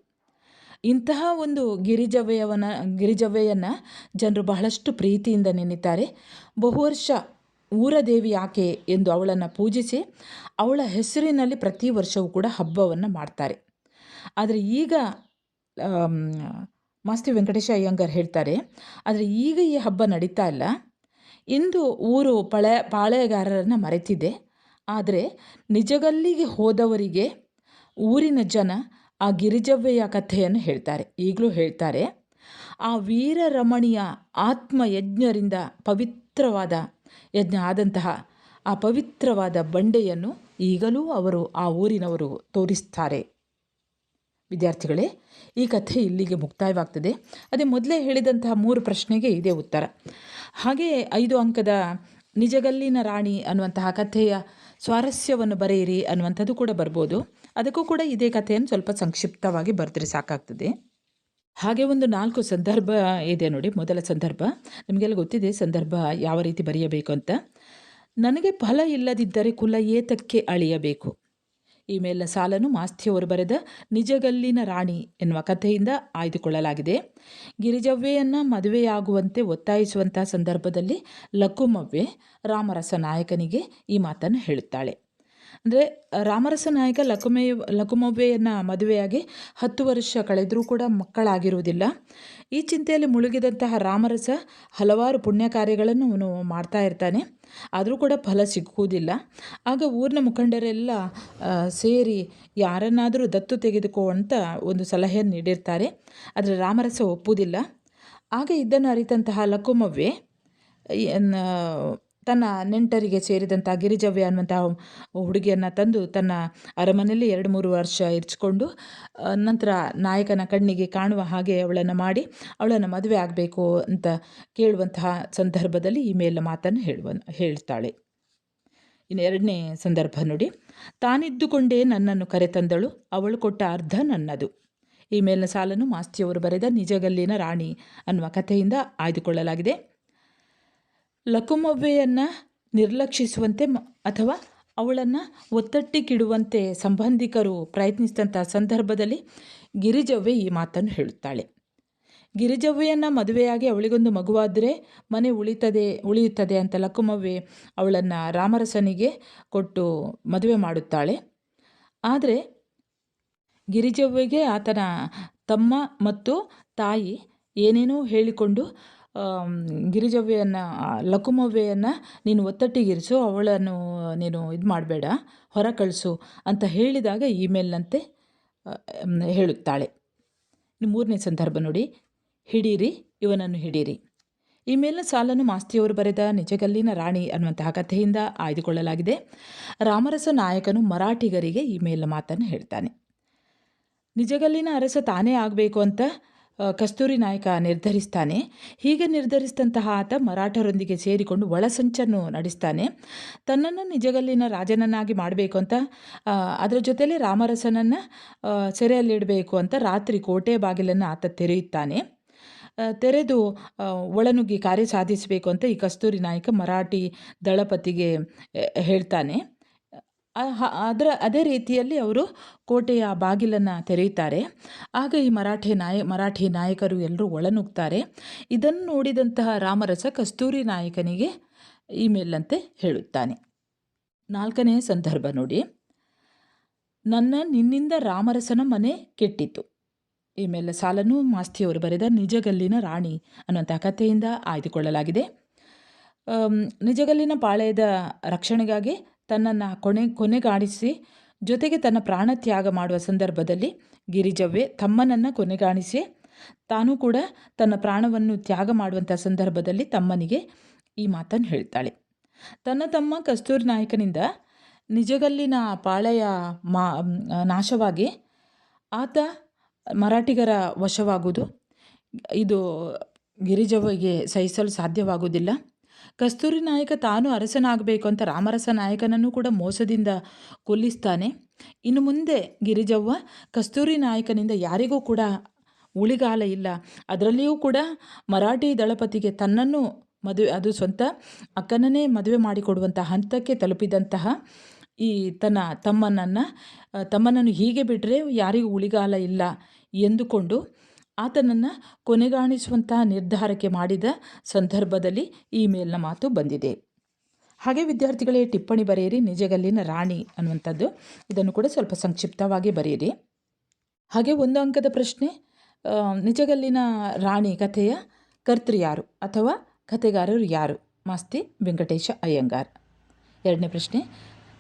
ಇಂತಹ ಒಂದು ಗಿರಿಜವ್ವೆಯನ್ನು ಜನರು ಬಹಳಷ್ಟು ಪ್ರೀತಿಯಿಂದ ನೆನೆಯುತ್ತಾರೆ. ಬಹುವರ್ಷ ಊರ ದೇವಿ ಯಾಕೆ ಎಂದು ಅವಳನ್ನು ಪೂಜಿಸಿ ಅವಳ ಹೆಸರಿನಲ್ಲಿ ಪ್ರತಿ ವರ್ಷವೂ ಕೂಡ ಹಬ್ಬವನ್ನು ಮಾಡ್ತಾರೆ. ಆದರೆ ಈಗ ಮಾಸ್ತಿ ವೆಂಕಟೇಶ ಅಯ್ಯಂಗಾರ್ ಹೇಳ್ತಾರೆ, ಆದರೆ ಈಗ ಈ ಹಬ್ಬ ನಡೀತಾ ಇಲ್ಲ. ಇಂದು ಊರು ಪಾಳೆಯಗಾರರನ್ನು ಮರೆತಿದೆ. ಆದರೆ ನಿಜಗಲ್ಲಿಗೆ ಹೋದವರಿಗೆ ಊರಿನ ಜನ ಆ ಗಿರಿಜವ್ವೆಯ ಕಥೆಯನ್ನು ಹೇಳ್ತಾರೆ, ಈಗಲೂ ಹೇಳ್ತಾರೆ. ಆ ವೀರರಮಣಿಯ ಆತ್ಮಯಜ್ಞರಿಂದ ಪವಿತ್ರವಾದ ಯಜ್ಞ ಆದಂತಹ ಆ ಪವಿತ್ರವಾದ ಬಂಡೆಯನ್ನು ಈಗಲೂ ಆ ಊರಿನವರು ತೋರಿಸ್ತಾರೆ. ವಿದ್ಯಾರ್ಥಿಗಳೇ, ಈ ಕಥೆ ಇಲ್ಲಿಗೆ ಮುಕ್ತಾಯವಾಗ್ತದೆ. ಅದೇ ಮೊದಲೇ ಹೇಳಿದಂತಹ 3 ಪ್ರಶ್ನೆಗೆ ಇದೇ ಉತ್ತರ. ಹಾಗೆಯೇ 5 ಅಂಕದ ನಿಜಗಲ್ಲಿನ ರಾಣಿ ಅನ್ನುವಂತಹ ಕಥೆಯ ಸ್ವಾರಸ್ಯವನ್ನು ಬರೆಯಿರಿ ಅನ್ನುವಂಥದ್ದು ಕೂಡ ಬರ್ಬೋದು. ಅದಕ್ಕೂ ಕೂಡ ಇದೇ ಕಥೆಯನ್ನು ಸ್ವಲ್ಪ ಸಂಕ್ಷಿಪ್ತವಾಗಿ ಬರೆದ್ರೆ ಸಾಕಾಗ್ತದೆ. ಹಾಗೆ ಒಂದು 4 ಸಂದರ್ಭ ಇದೆ ನೋಡಿ. ಮೊದಲ ಸಂದರ್ಭ ನಿಮಗೆಲ್ಲ ಗೊತ್ತಿದೆ, ಸಂದರ್ಭ ಯಾವ ರೀತಿ ಬರೆಯಬೇಕು ಅಂತ. ನನಗೆ ಫಲ ಇಲ್ಲದಿದ್ದರೆ ಕುಲ ಏತಕ್ಕೆ ಅಳಿಯಬೇಕು. ಈ ಮೇಲಿನ ಸಾಲನ್ನು ಮಾಸ್ತಿಯವರು ಬರೆದ ನಿಜಗಲ್ಲಿನ ರಾಣಿ ಎನ್ನುವ ಕಥೆಯಿಂದ ಆಯ್ದುಕೊಳ್ಳಲಾಗಿದೆ. ಗಿರಿಜವ್ವೆಯನ್ನು ಮದುವೆಯಾಗುವಂತೆ ಒತ್ತಾಯಿಸುವಂತಹ ಸಂದರ್ಭದಲ್ಲಿ ಲಕುಮವ್ವೆ ರಾಮರಸ ನಾಯಕನಿಗೆ ಈ ಮಾತನ್ನು ಹೇಳುತ್ತಾಳೆ. ಅಂದರೆ ರಾಮರಸ ನಾಯಕ ಲಕುಮವ್ವೆಯನ್ನು ಮದುವೆಯಾಗಿ 10 ವರ್ಷ ಕಳೆದರೂ ಕೂಡ ಮಕ್ಕಳಾಗಿರುವುದಿಲ್ಲ. ಈ ಚಿಂತೆಯಲ್ಲಿ ಮುಳುಗಿದಂತಹ ರಾಮರಸ ಹಲವಾರು ಪುಣ್ಯ ಕಾರ್ಯಗಳನ್ನು ಅವನು ಮಾಡ್ತಾ ಇರ್ತಾನೆ. ಆದರೂ ಕೂಡ ಫಲ ಸಿಕ್ಕುವುದಿಲ್ಲ. ಆಗ ಊರಿನ ಮುಖಂಡರೆಲ್ಲ ಸೇರಿ ಯಾರನ್ನಾದರೂ ದತ್ತು ತೆಗೆದುಕೋ ಅಂತ ಒಂದು ಸಲಹೆಯನ್ನು ನೀಡಿರ್ತಾರೆ. ಆದರೆ ರಾಮರಸ ಒಪ್ಪುವುದಿಲ್ಲ. ಆಗ ಇದನ್ನು ಅರಿತಂತಹ ಲಕುಮವ್ವೆ ತನ್ನ ನೆಂಟರಿಗೆ ಸೇರಿದಂಥ ಗಿರಿಜವ್ವೆ ಅನ್ನುವಂತಹ ಹುಡುಗಿಯನ್ನು ತಂದು ತನ್ನ ಅರಮನೆಯಲ್ಲಿ 2-3 ವರ್ಷ ಇರಿಸಿಕೊಂಡು ನಂತರ ನಾಯಕನ ಕಣ್ಣಿಗೆ ಕಾಣುವ ಹಾಗೆ ಅವಳನ್ನು ಮಾಡಿ ಅವಳನ್ನು ಮದುವೆ ಆಗಬೇಕು ಅಂತ ಕೇಳುವಂತಹ ಸಂದರ್ಭದಲ್ಲಿ ಈ ಮೇಲಿನ ಮಾತನ್ನು ಹೇಳ್ತಾಳೆ. ಇನ್ನು 2ನೇ ಸಂದರ್ಭ ನೋಡಿ. ತಾನಿದ್ದುಕೊಂಡೇ ನನ್ನನ್ನು ಕರೆತಂದಳು, ಅವಳು ಕೊಟ್ಟ ಅರ್ಧ ನನ್ನದು. ಈ ಮೇಲಿನ ಸಾಲನ್ನು ಮಾಸ್ತಿಯವರು ಬರೆದ ನಿಜಗಲ್ಲಿನ ರಾಣಿ ಅನ್ನುವ ಕಥೆಯಿಂದ ಆಯ್ದುಕೊಳ್ಳಲಾಗಿದೆ. ಲಕುಮವ್ವೆಯನ್ನು ನಿರ್ಲಕ್ಷಿಸುವಂತೆ ಅಥವಾ ಅವಳನ್ನು ಒತ್ತಟ್ಟಿಗಿಡುವಂತೆ ಸಂಬಂಧಿಕರು ಪ್ರಯತ್ನಿಸಿದಂಥ ಸಂದರ್ಭದಲ್ಲಿ ಗಿರಿಜವ್ವೆ ಈ ಮಾತನ್ನು ಹೇಳುತ್ತಾಳೆ. ಗಿರಿಜವ್ವೆಯನ್ನು ಮದುವೆಯಾಗಿ ಅವಳಿಗೊಂದು ಮಗುವಾದರೆ ಮನೆ ಉಳಿಯುತ್ತದೆ ಅಂತ ಲಕುಮವ್ವೆ ಅವಳನ್ನು ರಾಮರಸನಿಗೆ ಕೊಟ್ಟು ಮದುವೆ ಮಾಡುತ್ತಾಳೆ. ಆದರೆ ಗಿರಿಜವ್ವೆಗೆ ಆತನ ತಮ್ಮ ಮತ್ತು ತಾಯಿ ಏನೇನೋ ಹೇಳಿಕೊಂಡು ಲಕುಮವ್ವೆಯನ್ನು ನೀನು ಒತ್ತಟ್ಟಿಗಿರಿಸು, ಅವಳನ್ನು ನೀನು ಇದು ಮಾಡಬೇಡ, ಹೊರ ಕಳಿಸು ಅಂತ ಹೇಳಿದಾಗ ಈ ಮೇಲಿನಂತೆ ಹೇಳುತ್ತಾಳೆ. 3ನೇ ಸಂದರ್ಭ ನೋಡಿ. ಹಿಡೀರಿ, ಇವನನ್ನು ಹಿಡೀರಿ. ಈ ಮೇಲಿನ ಸಾಲನ್ನು ಮಾಸ್ತಿಯವರು ಬರೆದ ನಿಜಗಲ್ಲಿನ ರಾಣಿ ಅನ್ನುವಂತಹ ಕಥೆಯಿಂದ ಆಯ್ದುಕೊಳ್ಳಲಾಗಿದೆ. ರಾಮರಸ ನಾಯಕನು ಮರಾಠಿಗರಿಗೆ ಈ ಮೇಲಿನ ಮಾತನ್ನು ಹೇಳ್ತಾನೆ. ನಿಜಗಲ್ಲಿನ ಅರಸ ತಾನೇ ಆಗಬೇಕು ಅಂತ ಕಸ್ತೂರಿ ನಾಯಕ ನಿರ್ಧರಿಸ್ತಾನೆ. ಹೀಗೆ ನಿರ್ಧರಿಸಿದಂತಹ ಆತ ಮರಾಠರೊಂದಿಗೆ ಸೇರಿಕೊಂಡು ಒಳಸಂಚನ್ನು ನಡೆಸ್ತಾನೆ. ತನ್ನನ್ನು ನಿಜಗಲ್ಲಿನ ರಾಜನನ್ನಾಗಿ ಮಾಡಬೇಕು ಅಂತ, ಅದರ ಜೊತೆಯಲ್ಲಿ ರಾಮರಸನನ್ನು ಸೆರೆಯಲ್ಲಿಡಬೇಕು ಅಂತ ರಾತ್ರಿ ಕೋಟೆ ಬಾಗಿಲನ್ನು ಆತ ತೆರೆಯುತ್ತಾನೆ. ತೆರೆದು ಒಳನುಗ್ಗಿ ಕಾರ್ಯ ಸಾಧಿಸಬೇಕು ಅಂತ ಈ ಕಸ್ತೂರಿ ನಾಯಕ ಮರಾಠಿ ದಳಪತಿಗೆ ಹೇಳ್ತಾನೆ. ಅದೇ ರೀತಿಯಲ್ಲಿ ಅವರು ಕೋಟೆಯ ಬಾಗಿಲನ್ನು ತೆರೆಯುತ್ತಾರೆ. ಆಗ ಈ ಮರಾಠಿ ನಾಯಕರು ಎಲ್ಲರೂ ಒಳನುಗ್ತಾರೆ. ಇದನ್ನು ನೋಡಿದಂತಹ ರಾಮರಸ ಕಸ್ತೂರಿ ನಾಯಕನಿಗೆ ಈ ಮೇಲಂತೆ ಹೇಳುತ್ತಾನೆ. 4ನೇ ಸಂದರ್ಭ ನೋಡಿ. ನಿನ್ನಿಂದ ರಾಮರಸನ ಮನೆ ಕೆಟ್ಟಿತು. ಈ ಮೇಲೆ ಸಾಲನ್ನು ಮಾಸ್ತಿಯವರು ಬರೆದ ನಿಜಗಲ್ಲಿನ ರಾಣಿ ಅನ್ನುವಂಥ ಕಥೆಯಿಂದ ಆಯ್ದುಕೊಳ್ಳಲಾಗಿದೆ. ನಿಜಗಲ್ಲಿನ ಪಾಳೆಯದ ರಕ್ಷಣೆಗಾಗಿ ತನ್ನನ್ನು ಕೊನೆಗಾಣಿಸಿ ಜೊತೆಗೆ ತನ್ನ ಪ್ರಾಣ ತ್ಯಾಗ ಮಾಡುವ ಸಂದರ್ಭದಲ್ಲಿ ಗಿರಿಜವ್ವೆ ತಮ್ಮನನ್ನು ಕೊನೆಗಾಣಿಸಿ ತಾನೂ ಕೂಡ ತನ್ನ ಪ್ರಾಣವನ್ನು ತ್ಯಾಗ ಮಾಡುವಂಥ ಸಂದರ್ಭದಲ್ಲಿ ತಮ್ಮನಿಗೆ ಈ ಮಾತನ್ನು ಹೇಳ್ತಾಳೆ. ತನ್ನ ತಮ್ಮ ಕಸ್ತೂರಿ ನಾಯಕನಿಂದ ನಿಜಗಲ್ಲಿನ ಪಾಳೆಯ ನಾಶವಾಗಿ ಆತ ಮರಾಠಿಗರ ವಶವಾಗುವುದು ಇದು ಗಿರಿಜವ್ವೆಗೆ ಸಹಿಸಲು ಸಾಧ್ಯವಾಗುವುದಿಲ್ಲ. ಕಸ್ತೂರಿ ನಾಯಕ ತಾನು ಅರಸನಾಗಬೇಕು ಅಂತ ರಾಮರಸ ನಾಯಕನನ್ನು ಕೂಡ ಮೋಸದಿಂದ ಕೊಲ್ಲಿಸ್ತಾನೆ. ಇನ್ನು ಮುಂದೆ ಗಿರಿಜವ್ವ ಕಸ್ತೂರಿ ನಾಯಕನಿಂದ ಯಾರಿಗೂ ಕೂಡ ಉಳಿಗಾಲ ಇಲ್ಲ. ಅದರಲ್ಲಿಯೂ ಕೂಡ ಮರಾಠಿ ದಳಪತಿಗೆ ತನ್ನನ್ನು ಮದುವೆ, ಅದು ಸ್ವಂತ ಅಕ್ಕನನ್ನೇ ಮದುವೆ ಮಾಡಿಕೊಡುವಂಥ ಹಂತಕ್ಕೆ ತಲುಪಿದಂತಹ ಈ ತಮ್ಮನನ್ನು ಹೀಗೆ ಬಿಟ್ಟರೆ ಯಾರಿಗೂ ಉಳಿಗಾಲ ಇಲ್ಲ ಎಂದುಕೊಂಡು ಆತನನ್ನು ಕೊನೆಗಾಣಿಸುವಂತಹ ನಿರ್ಧಾರಕ್ಕೆ ಮಾಡಿದ ಸಂದರ್ಭದಲ್ಲಿ ಈ ಮೇಲಿನ ಮಾತು ಬಂದಿದೆ. ಹಾಗೆ ವಿದ್ಯಾರ್ಥಿಗಳೇ ಟಿಪ್ಪಣಿ ಬರೆಯಿರಿ. ನಿಜಗಲ್ಲಿನ ರಾಣಿ ಅನ್ನುವಂಥದ್ದು, ಇದನ್ನು ಕೂಡ ಸ್ವಲ್ಪ ಸಂಕ್ಷಿಪ್ತವಾಗಿ ಬರೆಯಿರಿ. ಹಾಗೆ 1 ಅಂಕದ ಪ್ರಶ್ನೆ, ನಿಜಗಲ್ಲಿನ ರಾಣಿ ಕಥೆಯ ಕರ್ತೃ ಯಾರು ಅಥವಾ ಕಥೆಗಾರರು ಯಾರು? ಮಾಸ್ತಿ ವೆಂಕಟೇಶ ಅಯ್ಯಂಗಾರ್. 2ನೇ ಪ್ರಶ್ನೆ,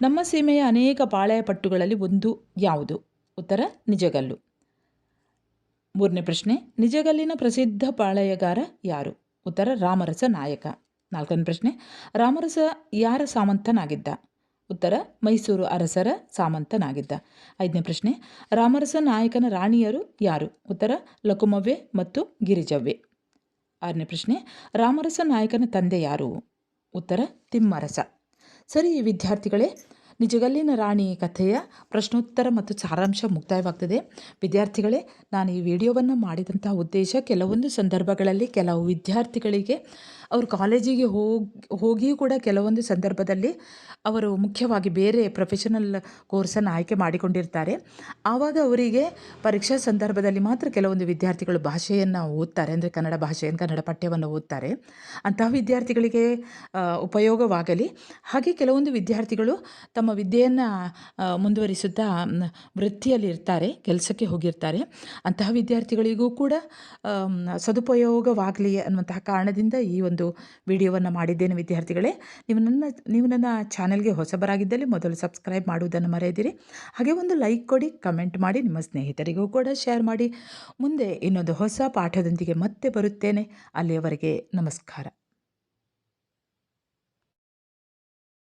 ನಮ್ಮ ಸೀಮೆಯ ಅನೇಕ ಪಾಳೆಯ ಪಟ್ಟುಗಳಲ್ಲಿ ಒಂದು ಯಾವುದು? ಉತ್ತರ ನಿಜಗಲ್ಲು. 3ನೇ ಪ್ರಶ್ನೆ, ನಿಜಗಲ್ಲಿನ ಪ್ರಸಿದ್ಧ ಪಾಳೆಯಗಾರ ಯಾರು? ಉತ್ತರ ರಾಮರಸ ನಾಯಕ. 4ನೇ ಪ್ರಶ್ನೆ, ರಾಮರಸ ಯಾರ ಸಾಮಂತನಾಗಿದ್ದ? ಉತ್ತರ ಮೈಸೂರು ಅರಸರ ಸಾಮಂತನಾಗಿದ್ದ. 5ನೇ ಪ್ರಶ್ನೆ, ರಾಮರಸ ನಾಯಕನ ರಾಣಿಯರು ಯಾರು? ಉತ್ತರ ಲಕುಮವ್ವೆ ಮತ್ತು ಗಿರಿಜವ್ವೆ. 6ನೇ ಪ್ರಶ್ನೆ, ರಾಮರಸ ನಾಯಕನ ತಂದೆ ಯಾರು? ಉತ್ತರ ತಿಮ್ಮರಸ. ಸರಿ ವಿದ್ಯಾರ್ಥಿಗಳೇ, ನಿಜಗಲ್ಲಿನ ರಾಣಿ ಕಥೆಯ ಪ್ರಶ್ನೋತ್ತರ ಮತ್ತು ಸಾರಾಂಶ ಮುಕ್ತಾಯವಾಗ್ತದೆ. ವಿದ್ಯಾರ್ಥಿಗಳೇ, ನಾನು ಈ ವಿಡಿಯೋವನ್ನು ಮಾಡಿದಂಥ ಉದ್ದೇಶ, ಕೆಲವೊಂದು ಸಂದರ್ಭಗಳಲ್ಲಿ ಕೆಲವು ವಿದ್ಯಾರ್ಥಿಗಳಿಗೆ ಅವರು ಕಾಲೇಜಿಗೆ ಹೋಗಿಯೂ ಕೂಡ ಕೆಲವೊಂದು ಸಂದರ್ಭದಲ್ಲಿ ಅವರು ಮುಖ್ಯವಾಗಿ ಬೇರೆ ಪ್ರೊಫೆಷನಲ್ ಕೋರ್ಸನ್ನು ಆಯ್ಕೆ ಮಾಡಿಕೊಂಡಿರ್ತಾರೆ. ಆವಾಗ ಅವರಿಗೆ ಪರೀಕ್ಷಾ ಸಂದರ್ಭದಲ್ಲಿ ಮಾತ್ರ ಕೆಲವೊಂದು ವಿದ್ಯಾರ್ಥಿಗಳು ಭಾಷೆಯನ್ನು ಓದ್ತಾರೆ, ಅಂದರೆ ಕನ್ನಡ ಭಾಷೆಯನ್ನು, ಕನ್ನಡ ಪಠ್ಯವನ್ನು ಓದ್ತಾರೆ. ಅಂತಹ ವಿದ್ಯಾರ್ಥಿಗಳಿಗೆ ಉಪಯೋಗವಾಗಲಿ. ಹಾಗೆ ಕೆಲವೊಂದು ವಿದ್ಯಾರ್ಥಿಗಳು ತಮ್ಮ ವಿದ್ಯೆಯನ್ನು ಮುಂದುವರಿಸುತ್ತಾ ವೃತ್ತಿಯಲ್ಲಿ ಇರ್ತಾರೆ, ಕೆಲಸಕ್ಕೆ ಹೋಗಿರ್ತಾರೆ. ಅಂತಹ ವಿದ್ಯಾರ್ಥಿಗಳಿಗೂ ಕೂಡ ಸದುಪಯೋಗವಾಗಲಿ ಅನ್ನುವಂತಹ ಕಾರಣದಿಂದ ಈ ಒಂದು ವಿಡಿಯೋವನ್ನು ಮಾಡಿದ್ದೇನೆ. ವಿದ್ಯಾರ್ಥಿಗಳೇ, ನೀವು ನನ್ನ ಚಾನೆಲ್ಗೆ ಹೊಸಬರಾಗಿದ್ದಲ್ಲಿ ಮೊದಲು ಸಬ್ಸ್ಕ್ರೈಬ್ ಮಾಡುವುದನ್ನು ಮರೆಯದಿರಿ. ಹಾಗೆ ಒಂದು ಲೈಕ್ ಕೊಡಿ, ಕಮೆಂಟ್ ಮಾಡಿ, ನಿಮ್ಮ ಸ್ನೇಹಿತರಿಗೂ ಕೂಡ ಶೇರ್ ಮಾಡಿ. ಮುಂದೆ ಇನ್ನೊಂದು ಹೊಸ ಪಾಠದೊಂದಿಗೆ ಮತ್ತೆ ಬರುತ್ತೇನೆ. ಅಲ್ಲಿಯವರೆಗೆ ನಮಸ್ಕಾರ.